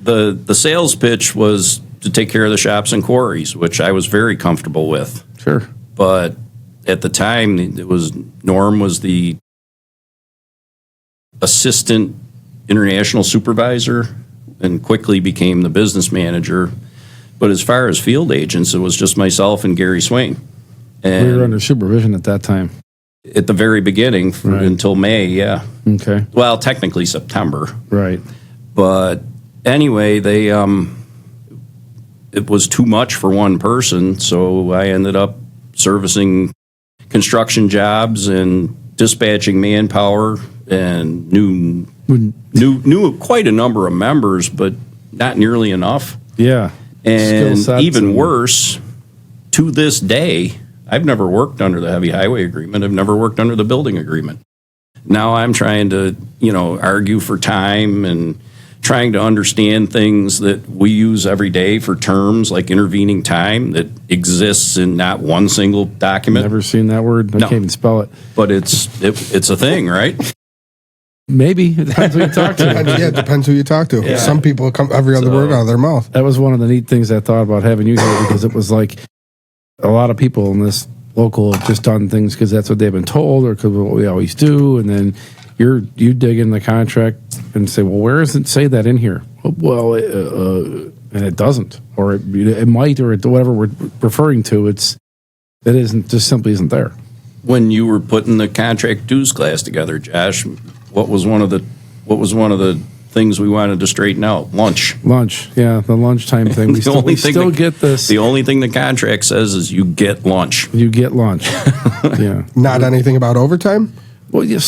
[SPEAKER 3] The sales pitch was to take care of the shops and quarries, which I was very comfortable with.
[SPEAKER 1] Sure.
[SPEAKER 3] But at the time, Norm was the assistant international supervisor and quickly became the business manager. But as far as field agents, it was just myself and Gary Swain. And
[SPEAKER 1] We were under supervision at that time.
[SPEAKER 3] at the very beginning
[SPEAKER 1] Right.
[SPEAKER 3] until May, yeah.
[SPEAKER 1] Okay.
[SPEAKER 3] Well, technically September.
[SPEAKER 1] Right.
[SPEAKER 3] But anyway, it was too much for one person, so I ended up servicing construction jobs and dispatching manpower and knew quite a number of members, but not nearly enough.
[SPEAKER 1] Yeah.
[SPEAKER 3] And
[SPEAKER 1] Skill sets
[SPEAKER 3] even
[SPEAKER 1] and-
[SPEAKER 3] worse, to this day, I've never worked under the heavy highway agreement. I've never worked under the building agreement. Now I'm trying to, argue for time and trying to understand things that we use every day for terms like intervening time that exists in not one single document.
[SPEAKER 1] Never seen that word. I
[SPEAKER 3] No.
[SPEAKER 1] can't even spell it.
[SPEAKER 3] But it's a thing, right?
[SPEAKER 1] Maybe. It depends who you talk to.
[SPEAKER 2] Yeah, it depends who you talk to.
[SPEAKER 3] Yeah.
[SPEAKER 2] Some people come every other word out of their mouth.
[SPEAKER 1] That was one of the neat things I thought about having you here, because it was like a lot of people in this local have just done things because that's what they've been told or because of what we always do. And then you dig in the contract and say, well, where does it say that in here? Well, and it doesn't, or it might, or whatever we're referring to. It just simply isn't there.
[SPEAKER 3] When you were putting the contract dues class together, Josh, what was one of the things we wanted to straighten out? Lunch.
[SPEAKER 1] Yeah, the lunchtime thing. We still get this.
[SPEAKER 3] The only thing the contract says is you get lunch.
[SPEAKER 1] You get lunch. Yeah.
[SPEAKER 2] Not anything about overtime?
[SPEAKER 1] Well, yeah,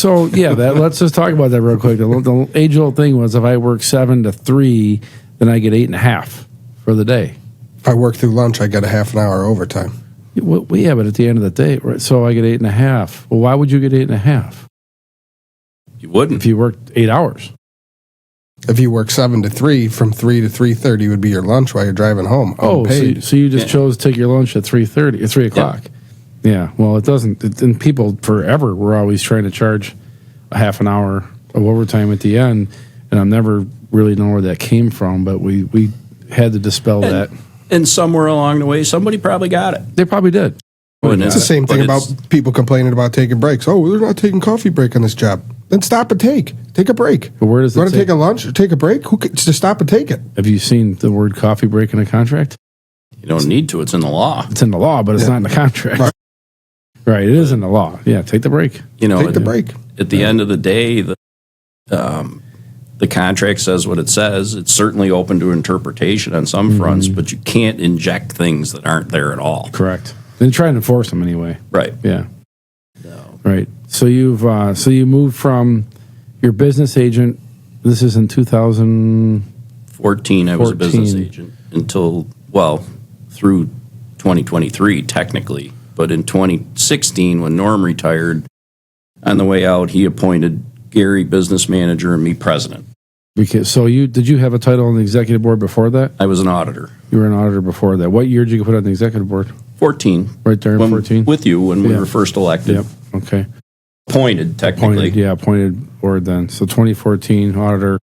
[SPEAKER 1] let's just talk about that real quick. The age-old thing was if I work 7 to 3, then I get 8.5 for the day.
[SPEAKER 2] If I work through lunch, I get a half an hour overtime.
[SPEAKER 1] Well, yeah, but at the end of the day, right? So I get 8.5. Well, why would you get 8.5
[SPEAKER 3] You wouldn't.
[SPEAKER 1] if you worked 8 hours?
[SPEAKER 2] If you work 7 to 3, from 3 to 3:30 would be your lunch while you're driving home.
[SPEAKER 1] Oh,
[SPEAKER 2] Unpaid.
[SPEAKER 1] so you just chose to take your lunch at 3:30, at 3 o'clock. Yeah. Well, it doesn't. And people forever were always trying to charge a half an hour of overtime at the end, and I've never really known where that came from. But we had to dispel that.
[SPEAKER 3] And somewhere along the way, somebody probably got it.
[SPEAKER 1] They probably did.
[SPEAKER 2] It's the same thing about people complaining about taking breaks. Oh, they're not taking coffee break on this job. Then stop and take a break.
[SPEAKER 1] But where does
[SPEAKER 2] you want to take a lunch or take a break? Just stop and take it.
[SPEAKER 1] Have you seen the word coffee break in a contract?
[SPEAKER 3] You don't need to. It's in the law.
[SPEAKER 1] It's in the law, but it's not in the contract. Right. It is in the law. Yeah, take the break.
[SPEAKER 2] Take the break.
[SPEAKER 3] At the end of the day, the contract says what it says. It's certainly open to interpretation on some fronts, but you can't inject things that aren't there at all.
[SPEAKER 1] Correct. Then try and enforce them anyway.
[SPEAKER 3] Right.
[SPEAKER 1] Yeah.
[SPEAKER 3] No.
[SPEAKER 1] Right. So you moved from your business agent. This is in 2014.
[SPEAKER 3] I was a business agent until through 2023 technically, but in 2016 when Norm retired, on the way out he appointed Gary business manager and me president.
[SPEAKER 1] Because did you have a title on the executive board before that?
[SPEAKER 3] I was an auditor.
[SPEAKER 1] You were an auditor before that. What year did you put on the executive board?
[SPEAKER 3] 14.
[SPEAKER 1] Right there in 14?
[SPEAKER 3] With you when we were first elected.
[SPEAKER 1] Yep. Okay.
[SPEAKER 3] Appointed, technically.
[SPEAKER 1] Appointed board then. So 2014, auditor.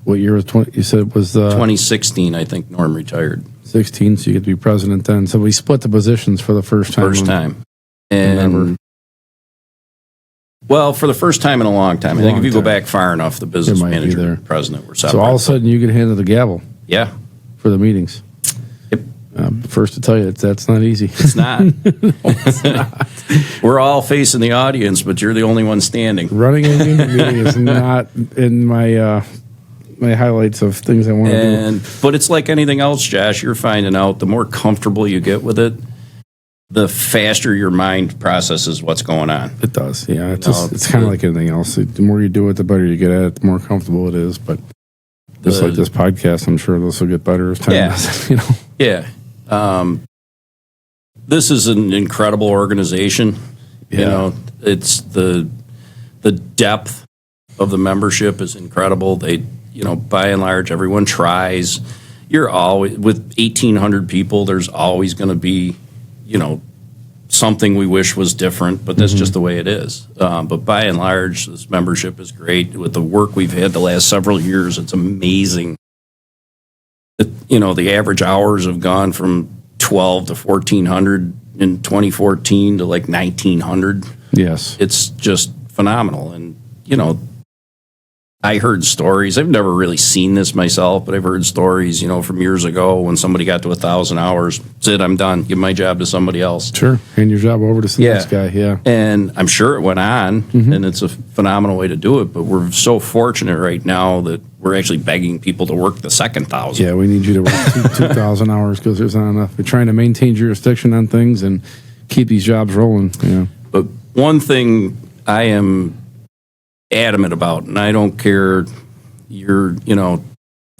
[SPEAKER 1] What year was 20? You said it was
[SPEAKER 3] 2016, I think Norm retired.
[SPEAKER 1] 16, so you get to be president then. So we split the positions for the first time.
[SPEAKER 3] And for the first time in a long time. I think if you go back far enough, the business manager and president were separate.
[SPEAKER 1] So all of a sudden you get handed the gavel.
[SPEAKER 3] Yeah.
[SPEAKER 1] For the meetings.
[SPEAKER 3] Yep.
[SPEAKER 1] First to tell you, that's not easy.
[SPEAKER 3] It's not. It's not. We're all facing the audience, but you're the only one standing.
[SPEAKER 1] Running a union meeting is not in my my highlights of things I want to do.
[SPEAKER 3] But it's like anything else, Josh. You're finding out the more comfortable you get with it, the faster your mind processes what's going on.
[SPEAKER 1] It does, yeah. It's kind of like anything else. The more you do it, the better you get at it, the more comfortable it is. But just like this podcast, I'm sure this will get better as time goes.
[SPEAKER 3] Yeah. This is an incredible organization.
[SPEAKER 1] Yeah.
[SPEAKER 3] It's the depth of the membership is incredible. They, by and large, everyone tries. You're always with 1,800 people. There's always going to be, something we wish was different, but that's just the way it is. But by and large, this membership is great. With the work we've had the last several years, it's amazing. The average hours have gone from 12 to 1,400 in 2014 to like 1,900.
[SPEAKER 1] Yes.
[SPEAKER 3] It's just phenomenal. And, I heard stories. I've never really seen this myself, but I've heard stories, from years ago when somebody got to 1,000 hours. That's it, I'm done. Give my job to somebody else.
[SPEAKER 1] Sure. Hand your job over to some next guy. Yeah.
[SPEAKER 3] And I'm sure it went on, and it's a phenomenal way to do it. But we're so fortunate right now that we're actually begging people to work the second 1,000.
[SPEAKER 1] Yeah, we need you to work 2,000 hours because there's not enough. We're trying to maintain jurisdiction on things and keep these jobs rolling. Yeah.
[SPEAKER 3] But one thing I am adamant about, and I don't care,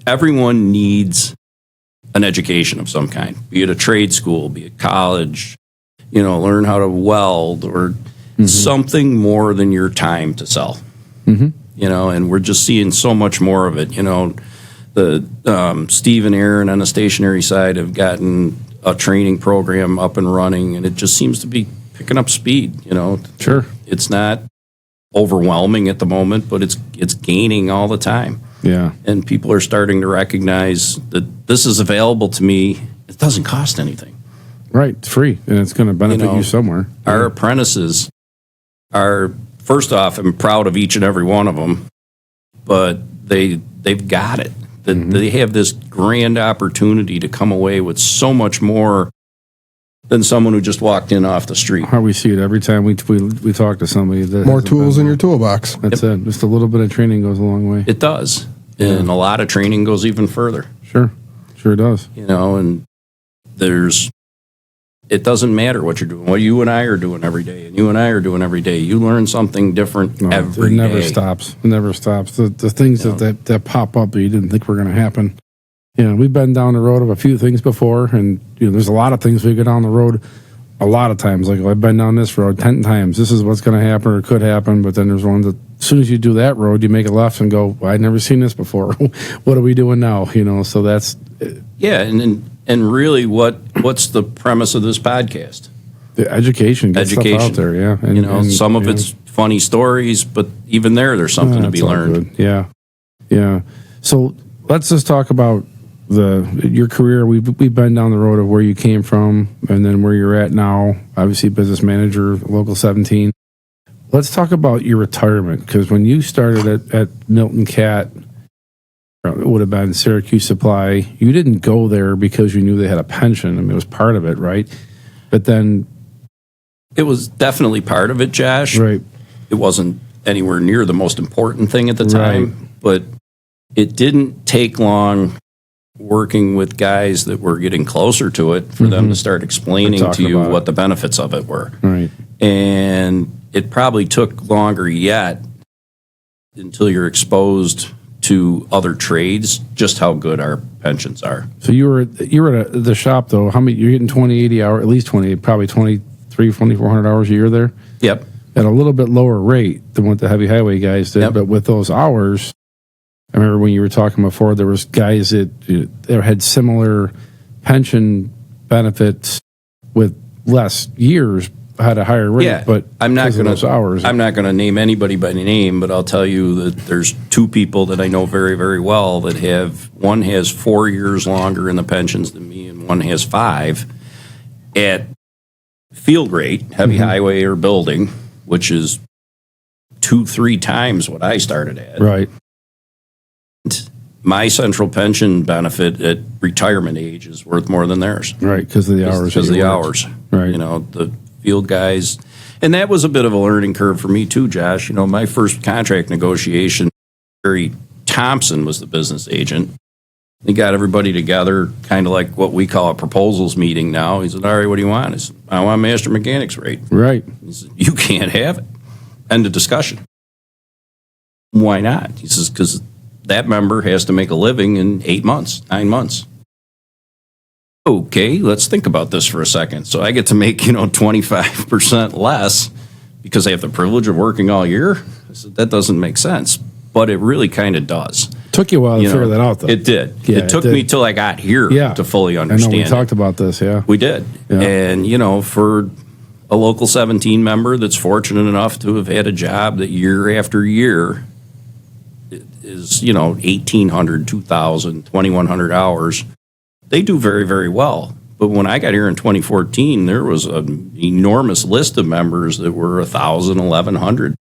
[SPEAKER 3] everyone needs an education of some kind, be it a trade school, be it college, learn how to weld or something more than your time to sell. And we're just seeing so much more of it. The Steve and Aaron on the stationary side have gotten a training program up and running, and it just seems to be picking up speed.
[SPEAKER 1] Sure.
[SPEAKER 3] It's not overwhelming at the moment, but it's gaining all the time.
[SPEAKER 1] Yeah.
[SPEAKER 3] And people are starting to recognize that this is available to me. It doesn't cost anything.
[SPEAKER 1] Right. It's free, and it's going to benefit you somewhere.
[SPEAKER 3] Our apprentices are, first off, I'm proud of each and every one of them, but they've got it. They have this grand opportunity to come away with so much more than someone who just walked in off the street.
[SPEAKER 1] How we see it every time we talk to somebody.
[SPEAKER 2] More tools in your toolbox.
[SPEAKER 1] That's it. Just a little bit of training goes a long way.
[SPEAKER 3] It does. And a lot of training goes even further.
[SPEAKER 1] Sure does.
[SPEAKER 3] And it doesn't matter what you're doing. What you and I are doing every day, and you and I are doing every day. You learn something different every day.
[SPEAKER 1] It never stops. It never stops. The things that pop up that you didn't think were going to happen. We've been down the road of a few things before, and there's a lot of things we go down the road a lot of times. Like, I've been down this road 10 times. This is what's going to happen or could happen, but then there's one that as soon as you do that road, you make a left and go, well, I'd never seen this before. What are we doing now? So that's...
[SPEAKER 3] Yeah, and really what's the premise of this podcast?
[SPEAKER 1] The education. Get stuff out there, yeah.
[SPEAKER 3] And some of it's funny stories, but even there's something to be learned.
[SPEAKER 1] Good. Yeah. So let's just talk about your career. We've been down the road of where you came from and then where you're at now. Obviously, business manager, Local 17. Let's talk about your retirement, because when you started at Milton Cat, it would have been Syracuse Supply. You didn't go there because you knew they had a pension. I mean, it was part of it, right? But then
[SPEAKER 3] It was definitely part of it, Josh.
[SPEAKER 1] right,
[SPEAKER 3] It wasn't anywhere near the most important thing at the time, but it didn't take long working with guys that were getting closer to it for them to start explaining to you what the benefits of it were.
[SPEAKER 1] right,
[SPEAKER 3] And it probably took longer yet until you're exposed to other trades, just how good our pensions are.
[SPEAKER 1] So you were at the shop though. How many? You're getting 20, 80 hours, at least 20, probably 2,400 hours a year there.
[SPEAKER 3] Yep.
[SPEAKER 1] At a little bit lower rate than what the heavy highway guys did, but with those hours, I remember when you were talking before, there was guys that had similar pension benefits with less years, had a higher rate.
[SPEAKER 3] Yeah,
[SPEAKER 1] but
[SPEAKER 3] I'm not going
[SPEAKER 1] those hours.
[SPEAKER 3] I'm not going to name anybody by name, but I'll tell you that there's two people that I know very, very well that one has 4 years longer in the pensions than me, and one has 5 at field rate, heavy highway or building, which is 2-3 times what I started at.
[SPEAKER 1] Right.
[SPEAKER 3] My central pension benefit at retirement age is worth more than theirs.
[SPEAKER 1] Right, because of the hours.
[SPEAKER 3] Because of the hours.
[SPEAKER 1] Right.
[SPEAKER 3] You know, the field guys. And that was a bit of a learning curve for me too, Josh. You know, my first contract negotiation, Barry Thompson was the business agent. He got everybody together, kind of like what we call a proposals meeting now. He said, all right, what do you want? I said, I want master mechanics rate.
[SPEAKER 1] Right.
[SPEAKER 3] He said, you can't have it. End of discussion. Why not? He says, because that member has to make a living in 8 months, 9 months. Okay, let's think about this for a second. So I get to make, 25% less because I have the privilege of working all year? I said, that doesn't make sense. But it really kind of does.
[SPEAKER 1] Took you a while to figure that out, though.
[SPEAKER 3] It did.
[SPEAKER 1] Yeah,
[SPEAKER 3] it took me till I got here to fully understand.
[SPEAKER 1] I know we talked about this,
[SPEAKER 3] We did.
[SPEAKER 1] Yeah.
[SPEAKER 3] And, for a Local 17 member that's fortunate enough to have had a job that year after year is, 1,800, 2,000, 2,100 hours, they do very, very well. But when I got here in 2014, there was an enormous list of members that were 1,000, 1,100.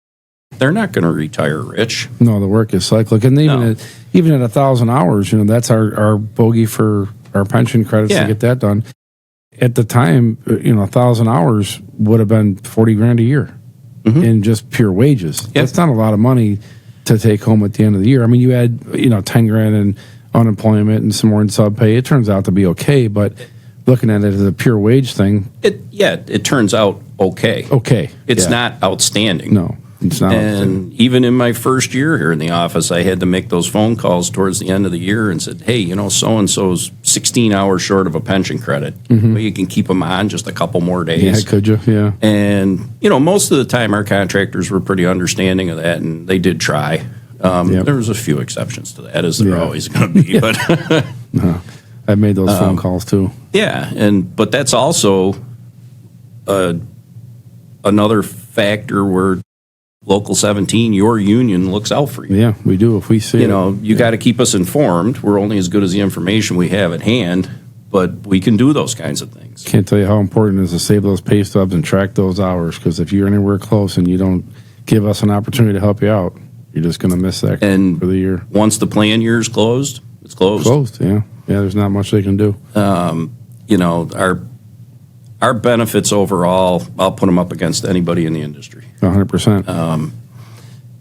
[SPEAKER 3] They're not going to retire rich.
[SPEAKER 1] No, the work is cyclic. And even at 1,000 hours, that's our bogey for our pension credits to get that done. At the time, 1,000 hours would have been 40 grand a year in just pure wages.
[SPEAKER 3] Yep.
[SPEAKER 1] That's not a lot of money to take home at the end of the year. I mean, you had 10 grand in unemployment and some more in sub pay. It turns out to be okay, but looking at it as a pure wage thing,
[SPEAKER 3] it turns out okay.
[SPEAKER 1] Okay,
[SPEAKER 3] It's not outstanding.
[SPEAKER 1] No, it's not.
[SPEAKER 3] And even in my first year here in the office, I had to make those phone calls towards the end of the year and said, hey, so and so's 16 hours short of a pension credit. Well, you can keep them on just a couple more days.
[SPEAKER 1] Yeah, could you? Yeah.
[SPEAKER 3] And most of the time our contractors were pretty understanding of that, and they did try. There was a few exceptions to that, as there always going to be. But
[SPEAKER 1] I've made those phone calls too.
[SPEAKER 3] yeah, but that's also another factor where Local 17, your union, looks out for you.
[SPEAKER 1] Yeah, we do if we see it.
[SPEAKER 3] You got to keep us informed. We're only as good as the information we have at hand, but we can do those kinds of things.
[SPEAKER 1] Can't tell you how important it is to save those pay stubs and track those hours, because if you're anywhere close and you don't give us an opportunity to help you out, you're just going to miss that for the year.
[SPEAKER 3] Once the plan year is closed, it's closed.
[SPEAKER 1] Closed, yeah. Yeah, there's not much they can do.
[SPEAKER 3] Our benefits overall, I'll put them up against anybody in the industry.
[SPEAKER 1] 100%.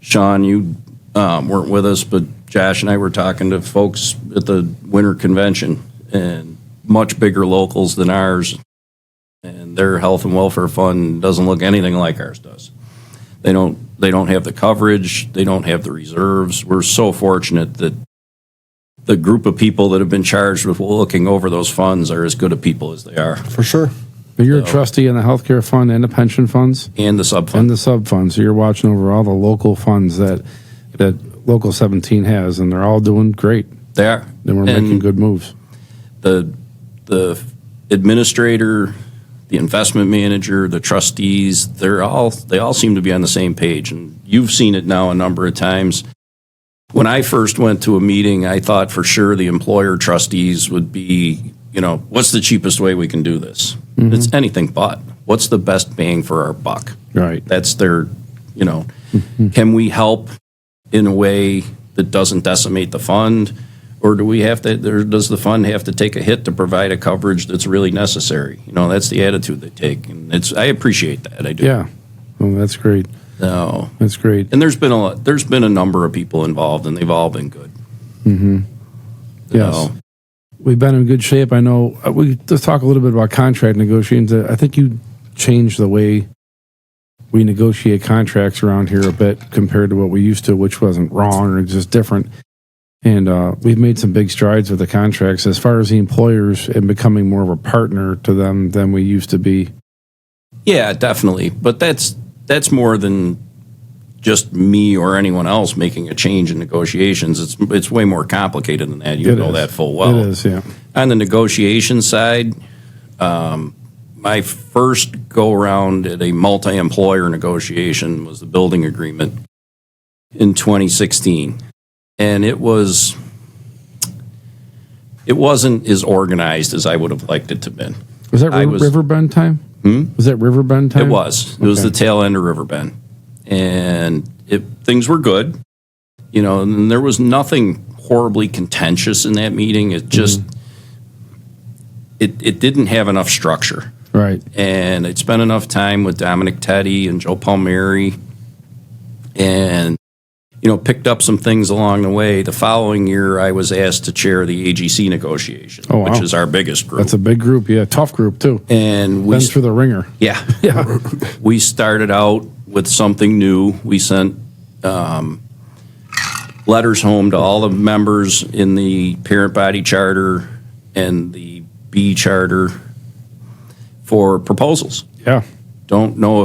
[SPEAKER 3] Sean, you weren't with us, but Josh and I were talking to folks at the winter convention, and much bigger locals than ours, and their health and welfare fund doesn't look anything like ours does. They don't have the coverage. They don't have the reserves. We're so fortunate that the group of people that have been charged with looking over those funds are as good a people as they are.
[SPEAKER 2] For sure.
[SPEAKER 1] But you're a trustee in the healthcare fund and the pension funds?
[SPEAKER 3] And the sub fund.
[SPEAKER 1] And the sub funds. So you're watching over all the local funds that Local 17 has, and they're all doing great.
[SPEAKER 3] They are.
[SPEAKER 1] And we're making good moves.
[SPEAKER 3] The administrator, the investment manager, the trustees, they all seem to be on the same page. And you've seen it now a number of times. when I first went to a meeting, I thought for sure the employer trustees would be, what's the cheapest way we can do this? It's anything but. What's the best bang for our buck?
[SPEAKER 1] Right.
[SPEAKER 3] That's their, can we help in a way that doesn't decimate the fund? Or do we have to, does the fund have to take a hit to provide a coverage that's really necessary? That's the attitude they take. And I appreciate that. I do.
[SPEAKER 1] Yeah. Well, that's great.
[SPEAKER 3] No.
[SPEAKER 1] That's great.
[SPEAKER 3] And there's been a number of people involved, and they've all been good.
[SPEAKER 1] Yes. We've been in good shape. I know. Let's talk a little bit about contract negotiations. I think you changed the way we negotiate contracts around here a bit compared to what we used to, which wasn't wrong or just different. And we've made some big strides with the contracts as far as the employers and becoming more of a partner to them than we used to be.
[SPEAKER 3] Yeah, definitely. But that's more than just me or anyone else making a change in negotiations. It's way more complicated than that. You know that full well.
[SPEAKER 1] It is, yeah.
[SPEAKER 3] On the negotiation side, my first go-around at a multi-employer negotiation was the building agreement in 2016. And it wasn't as organized as I would have liked it to have been.
[SPEAKER 1] Was that Riverbend time? Was that Riverbend time?
[SPEAKER 3] It was. It was the tail end of Riverbend. And things were good. And there was nothing horribly contentious in that meeting. It just, it didn't have enough structure.
[SPEAKER 1] Right.
[SPEAKER 3] And I'd spent enough time with Dominic Teddy and Joe Palmieri and, picked up some things along the way. The following year, I was asked to chair the AGC negotiation, which is our biggest group.
[SPEAKER 1] That's a big group, yeah. Tough group, too.
[SPEAKER 3] And
[SPEAKER 1] Been through the ringer.
[SPEAKER 3] Yeah.
[SPEAKER 1] Yeah.
[SPEAKER 3] We started out with something new. We sent letters home to all the members in the parent body charter and the B charter for proposals.
[SPEAKER 1] Yeah.
[SPEAKER 3] Don't know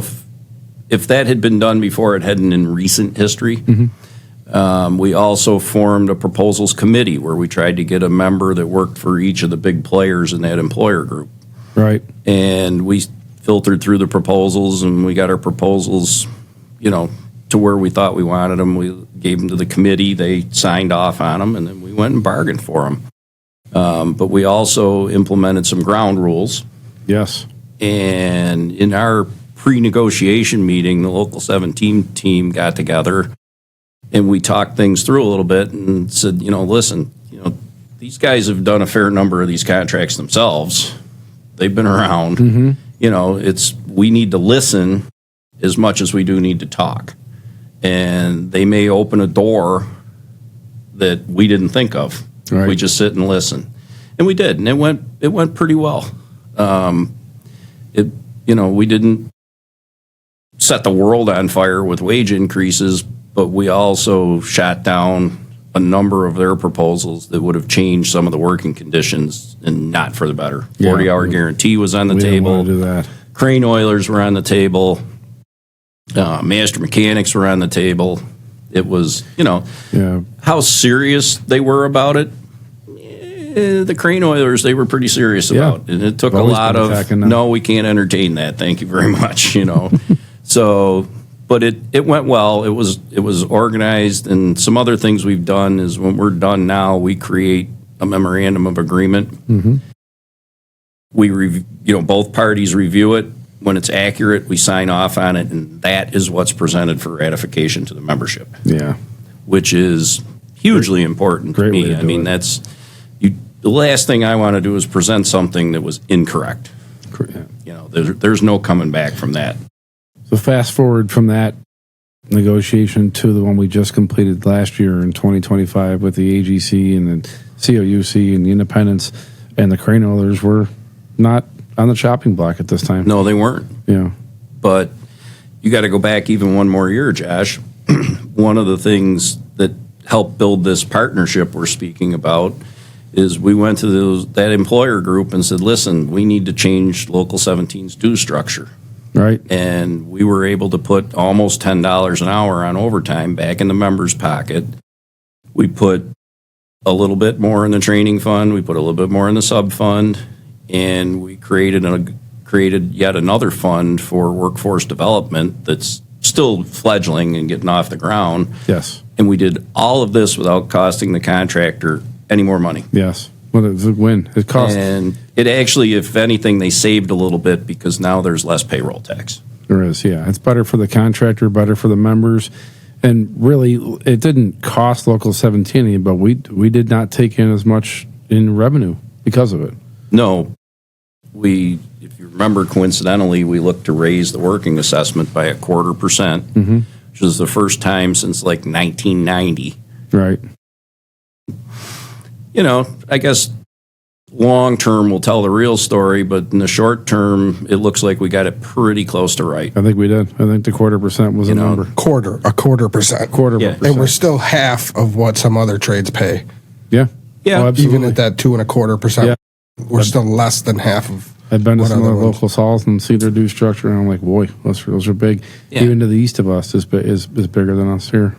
[SPEAKER 3] if that had been done before. It hadn't in recent history. We also formed a proposals committee where we tried to get a member that worked for each of the big players in that employer group.
[SPEAKER 1] Right.
[SPEAKER 3] And we filtered through the proposals, and we got our proposals, to where we thought we wanted them. We gave them to the committee. They signed off on them, and then we went and bargained for them. But we also implemented some ground rules.
[SPEAKER 1] Yes.
[SPEAKER 3] And in our pre-negotiation meeting, the Local 17 team got together, and we talked things through a little bit and said, listen, these guys have done a fair number of these contracts themselves. They've been around. We need to listen as much as we do need to talk. And they may open a door that we didn't think of.
[SPEAKER 1] Right.
[SPEAKER 3] We just sit and listen. And we did, and it went pretty well. We didn't set the world on fire with wage increases, but we also shot down a number of their proposals that would have changed some of the working conditions and not for the better. 40-hour guarantee was on the table.
[SPEAKER 1] We didn't want to do that.
[SPEAKER 3] Crane oilers were on the table. Master mechanics were on the table. It was, how serious they were about it. The crane oilers, they were pretty serious about. And it took a lot of, no, we can't entertain that. Thank you very much, So, but it went well. It was organized, and some other things we've done is when we're done now, we create a memorandum of agreement. We both parties review it. When it's accurate, we sign off on it, and that is what's presented for ratification to the membership.
[SPEAKER 1] Yeah,
[SPEAKER 3] which is hugely important to me. I mean, that's the last thing I want to do is present something that was incorrect. There's no coming back from that.
[SPEAKER 1] So fast forward from that negotiation to the one we just completed last year in 2025 with the AGC and the COUC and the independents, and the crane oilers were not on the chopping block at this time.
[SPEAKER 3] No, they weren't.
[SPEAKER 1] Yeah.
[SPEAKER 3] But you got to go back even one more year, Josh. One of the things that helped build this partnership we're speaking about is we went to that employer group and said, listen, we need to change Local 17's due structure.
[SPEAKER 1] Right.
[SPEAKER 3] And we were able to put almost $10 an hour on overtime back in the members' pocket. We put a little bit more in the training fund. We put a little bit more in the sub fund. And we created yet another fund for workforce development that's still fledgling and getting off the ground.
[SPEAKER 1] Yes.
[SPEAKER 3] And we did all of this without costing the contractor any more money.
[SPEAKER 1] Yes. Well, it's a win. It costs.
[SPEAKER 3] And it actually, if anything, they saved a little bit because now there's less payroll tax.
[SPEAKER 1] There is, yeah. It's better for the contractor, better for the members. And really, it didn't cost Local 17 any, but we did not take in as much in revenue because of it.
[SPEAKER 3] No. If you remember, coincidentally, we looked to raise the working assessment by 0.25%, which was the first time since like 1990.
[SPEAKER 1] Right.
[SPEAKER 3] I guess long term will tell the real story, but in the short term, it looks like we got it pretty close to right.
[SPEAKER 1] I think we did. I think the 0.25% was a number.
[SPEAKER 2] A quarter percent.
[SPEAKER 3] Yeah.
[SPEAKER 1] Percent.
[SPEAKER 2] And we're still half of what some other trades pay.
[SPEAKER 1] Yeah.
[SPEAKER 3] Yeah.
[SPEAKER 1] Oh, absolutely.
[SPEAKER 2] Even at that 2.25%,
[SPEAKER 1] Yeah.
[SPEAKER 2] we're still less than half of.
[SPEAKER 1] I've been to
[SPEAKER 2] what
[SPEAKER 1] some
[SPEAKER 2] other
[SPEAKER 1] other
[SPEAKER 2] ones.
[SPEAKER 1] local halls and see their due structure, and I'm like, boy, those are big.
[SPEAKER 3] Yeah.
[SPEAKER 1] Even to the east of us is bigger than us here.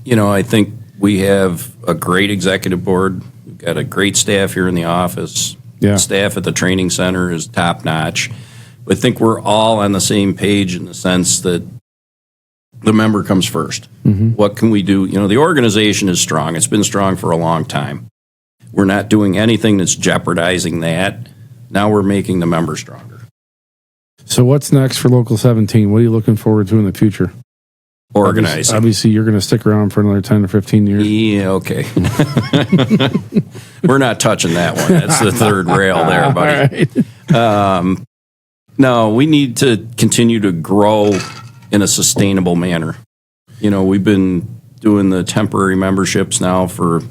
[SPEAKER 3] I think we have a great executive board. We've got a great staff here in the office.
[SPEAKER 1] Yeah.
[SPEAKER 3] The staff at the training center is top notch. But I think we're all on the same page in the sense that the member comes first. What can we do? The organization is strong. It's been strong for a long time. We're not doing anything that's jeopardizing that. Now we're making the member stronger.
[SPEAKER 1] So what's next for Local 17? What are you looking forward to in the future?
[SPEAKER 3] Organizing.
[SPEAKER 1] Obviously, you're going to stick around for another 10 or 15 years.
[SPEAKER 3] Yeah, okay. We're not touching that one. That's the third rail there, buddy.
[SPEAKER 1] All right.
[SPEAKER 3] No, we need to continue to grow in a sustainable manner. We've been doing the temporary memberships now for,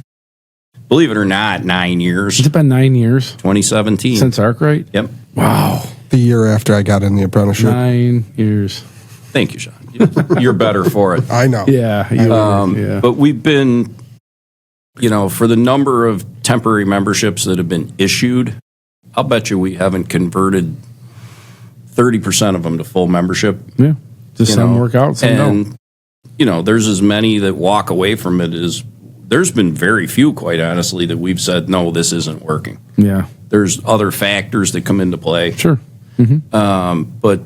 [SPEAKER 3] believe it or not, 9 years.
[SPEAKER 1] Has it been 9 years
[SPEAKER 3] 2017.
[SPEAKER 1] since Arkwright?
[SPEAKER 3] Yep.
[SPEAKER 1] Wow.
[SPEAKER 2] The year after I got in the apprenticeship.
[SPEAKER 1] 9 years.
[SPEAKER 3] Thank you, Sean. You're better for it.
[SPEAKER 2] I know.
[SPEAKER 1] Yeah. You are, yeah.
[SPEAKER 3] But we've been, for the number of temporary memberships that have been issued, I'll bet you we haven't converted 30% of them to full membership.
[SPEAKER 1] Yeah. Just some work out, some don't.
[SPEAKER 3] And, there's as many that walk away from it as there's been very few, quite honestly, that we've said, no, this isn't working.
[SPEAKER 1] Yeah.
[SPEAKER 3] There's other factors that come into play.
[SPEAKER 1] Sure.
[SPEAKER 3] But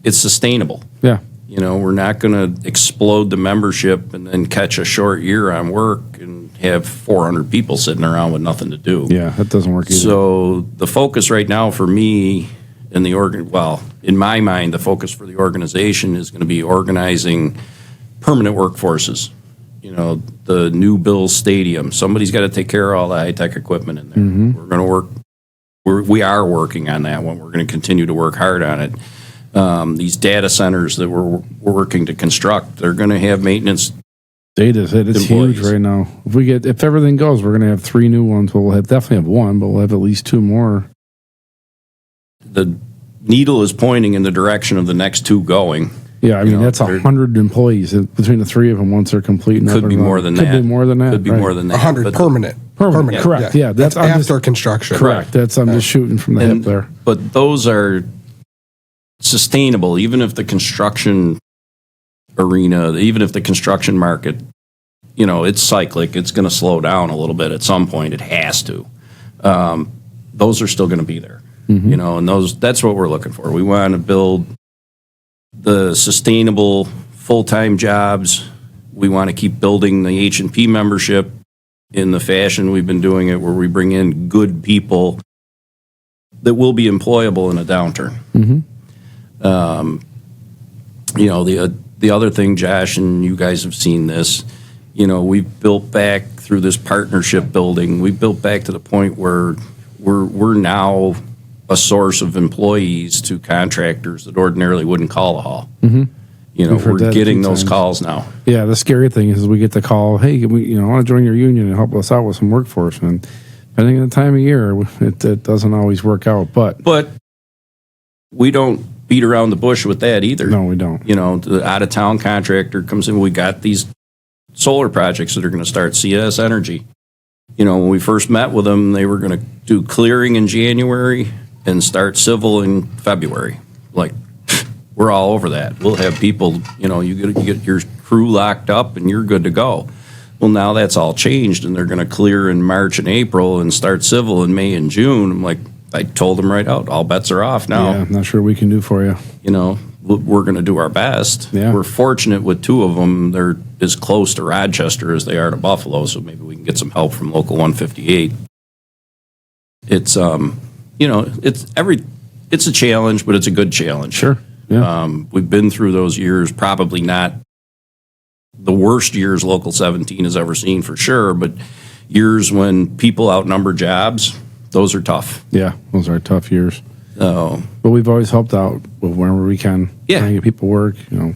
[SPEAKER 3] it's sustainable.
[SPEAKER 1] Yeah.
[SPEAKER 3] We're not going to explode the membership and then catch a short year on work and have 400 people sitting around with nothing to do.
[SPEAKER 1] Yeah. That doesn't work either.
[SPEAKER 3] So the focus right now for me in in my mind, the focus for the organization is going to be organizing permanent workforces. The new Bills Stadium. Somebody's got to take care of all the high-tech equipment in there. We're going to we are working on that one. We're going to continue to work hard on it. These data centers that we're working to construct, they're going to have maintenance.
[SPEAKER 1] It's
[SPEAKER 3] employees.
[SPEAKER 1] huge right now. If everything goes, we're going to have 3 new ones. We'll definitely have one, but we'll have at least 2 more.
[SPEAKER 3] The needle is pointing in the direction of the next 2 going.
[SPEAKER 1] Yeah, I mean, that's 100 employees between the 3 of them once they're complete. And
[SPEAKER 3] Could be more than that.
[SPEAKER 1] Could be more than that.
[SPEAKER 3] Could be
[SPEAKER 1] right.
[SPEAKER 3] more than that.
[SPEAKER 2] 100
[SPEAKER 3] but-
[SPEAKER 2] permanent.
[SPEAKER 1] Permanent, correct. Yeah,
[SPEAKER 2] that's
[SPEAKER 1] I'm
[SPEAKER 2] after
[SPEAKER 1] just-
[SPEAKER 2] construction.
[SPEAKER 1] Correct. I'm just shooting from the hip there.
[SPEAKER 3] But those are sustainable, even if the construction arena, even if the construction market, it's cyclic. It's going to slow down a little bit at some point. It has to. Those are still going to be there. And that's what we're looking for. We want to build the sustainable full-time jobs. We want to keep building the H&P membership in the fashion we've been doing it, where we bring in good people that will be employable in a downturn. The other thing, Josh, and you guys have seen this, we've built back through this partnership building. We've built back to the point where we're now a source of employees to contractors that ordinarily wouldn't call a hall. We're getting those calls now.
[SPEAKER 1] Yeah, the scary thing is we get the call, hey, I want to join your union and help us out with some workforce. And depending on the time of year, it doesn't always work out. But
[SPEAKER 3] we don't beat around the bush with that either.
[SPEAKER 1] No, we don't.
[SPEAKER 3] The out-of-town contractor comes in. We got these solar projects that are going to start, CS Energy. When we first met with them, they were going to do clearing in January and start civil in February. Like, we're all over that. We'll have people, you get your crew locked up and you're good to go. Well, now that's all changed, and they're going to clear in March and April and start civil in May and June. I'm like, I told them right out, all bets are off now.
[SPEAKER 1] Yeah, I'm not sure we can do for you.
[SPEAKER 3] You know, we're going to do our best.
[SPEAKER 1] Yeah.
[SPEAKER 3] We're fortunate with two of them. They're as close to Rochester as they are to Buffalo, so maybe we can get some help from Local 158. It's it's a challenge, but it's a good challenge.
[SPEAKER 1] Sure. Yeah.
[SPEAKER 3] We've been through those years, probably not the worst years Local 17 has ever seen for sure, but years when people outnumber jobs, those are tough.
[SPEAKER 1] Yeah, those are tough years.
[SPEAKER 3] So,
[SPEAKER 1] but we've always helped out wherever we can.
[SPEAKER 3] Yeah.
[SPEAKER 1] Trying to get people work, do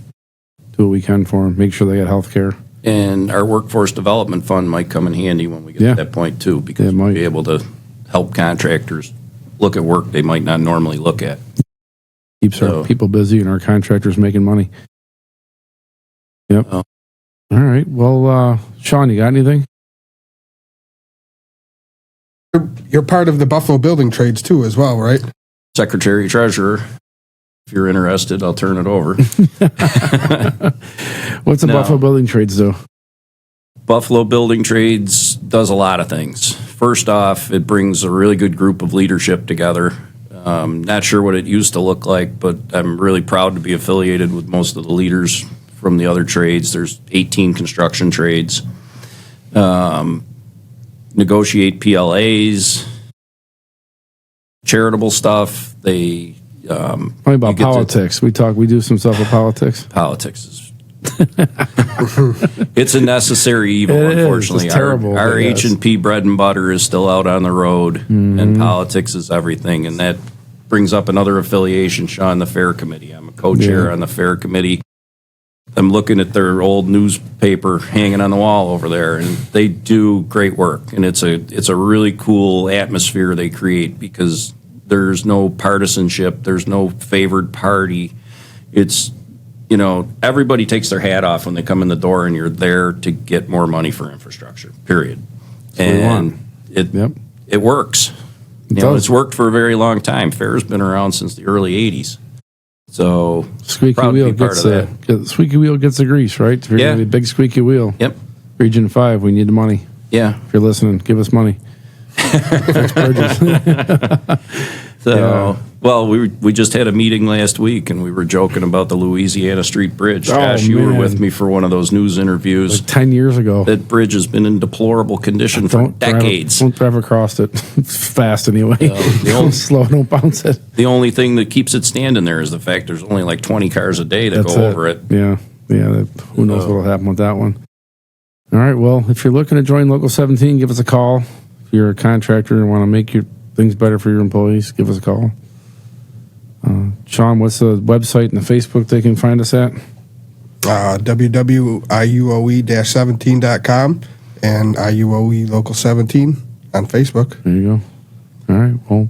[SPEAKER 1] what we can for them, make sure they get health care.
[SPEAKER 3] and our workforce development fund might come in handy when we get to that point too, because we'll be able to help contractors look at work they might not normally look at.
[SPEAKER 1] Keeps our people busy and our contractors making money. Yep. All right. Well, Sean, you got anything?
[SPEAKER 2] You're part of the Buffalo Building Trades too, as well, right?
[SPEAKER 3] Secretary Treasurer. If you're interested, I'll turn it over.
[SPEAKER 1] What's the Buffalo Building Trades do?
[SPEAKER 3] Buffalo Building Trades does a lot of things. First off, it brings a really good group of leadership together. Not sure what it used to look like, but I'm really proud to be affiliated with most of the leaders from the other trades. There's 18 construction trades. Negotiate PLAs, charitable stuff. They
[SPEAKER 1] Probably about politics. We do some stuff with politics.
[SPEAKER 3] Politics is it's a necessary evil, unfortunately.
[SPEAKER 1] It's terrible.
[SPEAKER 3] Our H&P bread and butter is still out on the road, and politics is everything. And that brings up another affiliation, Sean, the Fair Committee. I'm a co-chair on the Fair Committee. I'm looking at their old newspaper hanging on the wall over there, and they do great work. And it's a really cool atmosphere they create because there's no partisanship. There's no favored party. It's, everybody takes their hat off when they come in the door, and you're there to get more money for infrastructure, period. And it works. It's worked for a very long time. Fair's been around since the early 80s. So
[SPEAKER 1] squeaky wheel gets squeaky wheel gets the grease, right? If you're gonna be a big squeaky wheel.
[SPEAKER 3] Yep.
[SPEAKER 1] Region 5, we need the money.
[SPEAKER 3] Yeah.
[SPEAKER 1] If you're listening, give us money. Fix bridges.
[SPEAKER 3] Well, we just had a meeting last week, and we were joking about the Louisiana Street Bridge. Josh, you were with me for one of those news interviews.
[SPEAKER 1] Like 10 years ago.
[SPEAKER 3] That bridge has been in deplorable condition for decades.
[SPEAKER 1] Don't drive across it. It's fast anyway. Don't slow, don't bounce it.
[SPEAKER 3] The only thing that keeps it standing there is the fact there's only like 20 cars a day that go over it.
[SPEAKER 1] Yeah. Who knows what will happen with that one. All right, well, if you're looking to join Local 17, give us a call. If you're a contractor and want to make your things better for your employees, give us a call. Sean, what's the website and the Facebook they can find us at?
[SPEAKER 2] www.iuoe-17.com and IUOE Local 17 on Facebook.
[SPEAKER 1] There you go. All right, well,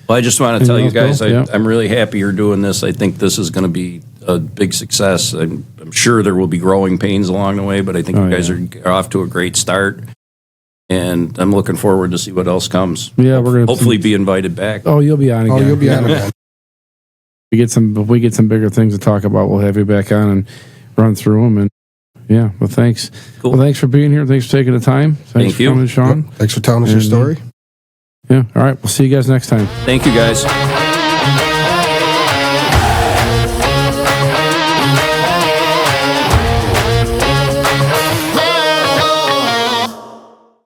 [SPEAKER 3] I just want to tell you guys, I'm really happy you're doing this. I think this is going to be a big success. I'm sure there will be growing pains along the way, but I think you guys are off to a great start. And I'm looking forward to see what else comes.
[SPEAKER 1] Yeah, we're going to
[SPEAKER 3] hopefully be invited back.
[SPEAKER 1] Oh, you'll be on again.
[SPEAKER 2] You'll be on again.
[SPEAKER 1] If we get some bigger things to talk about, we'll have you back on and run through them. And thanks.
[SPEAKER 3] Cool.
[SPEAKER 1] Well, thanks for being here. Thanks for taking the time. Thanks for coming, Sean.
[SPEAKER 2] Thanks for telling us your story.
[SPEAKER 1] Yeah. All right. We'll see you guys next time.
[SPEAKER 3] Thank you, guys.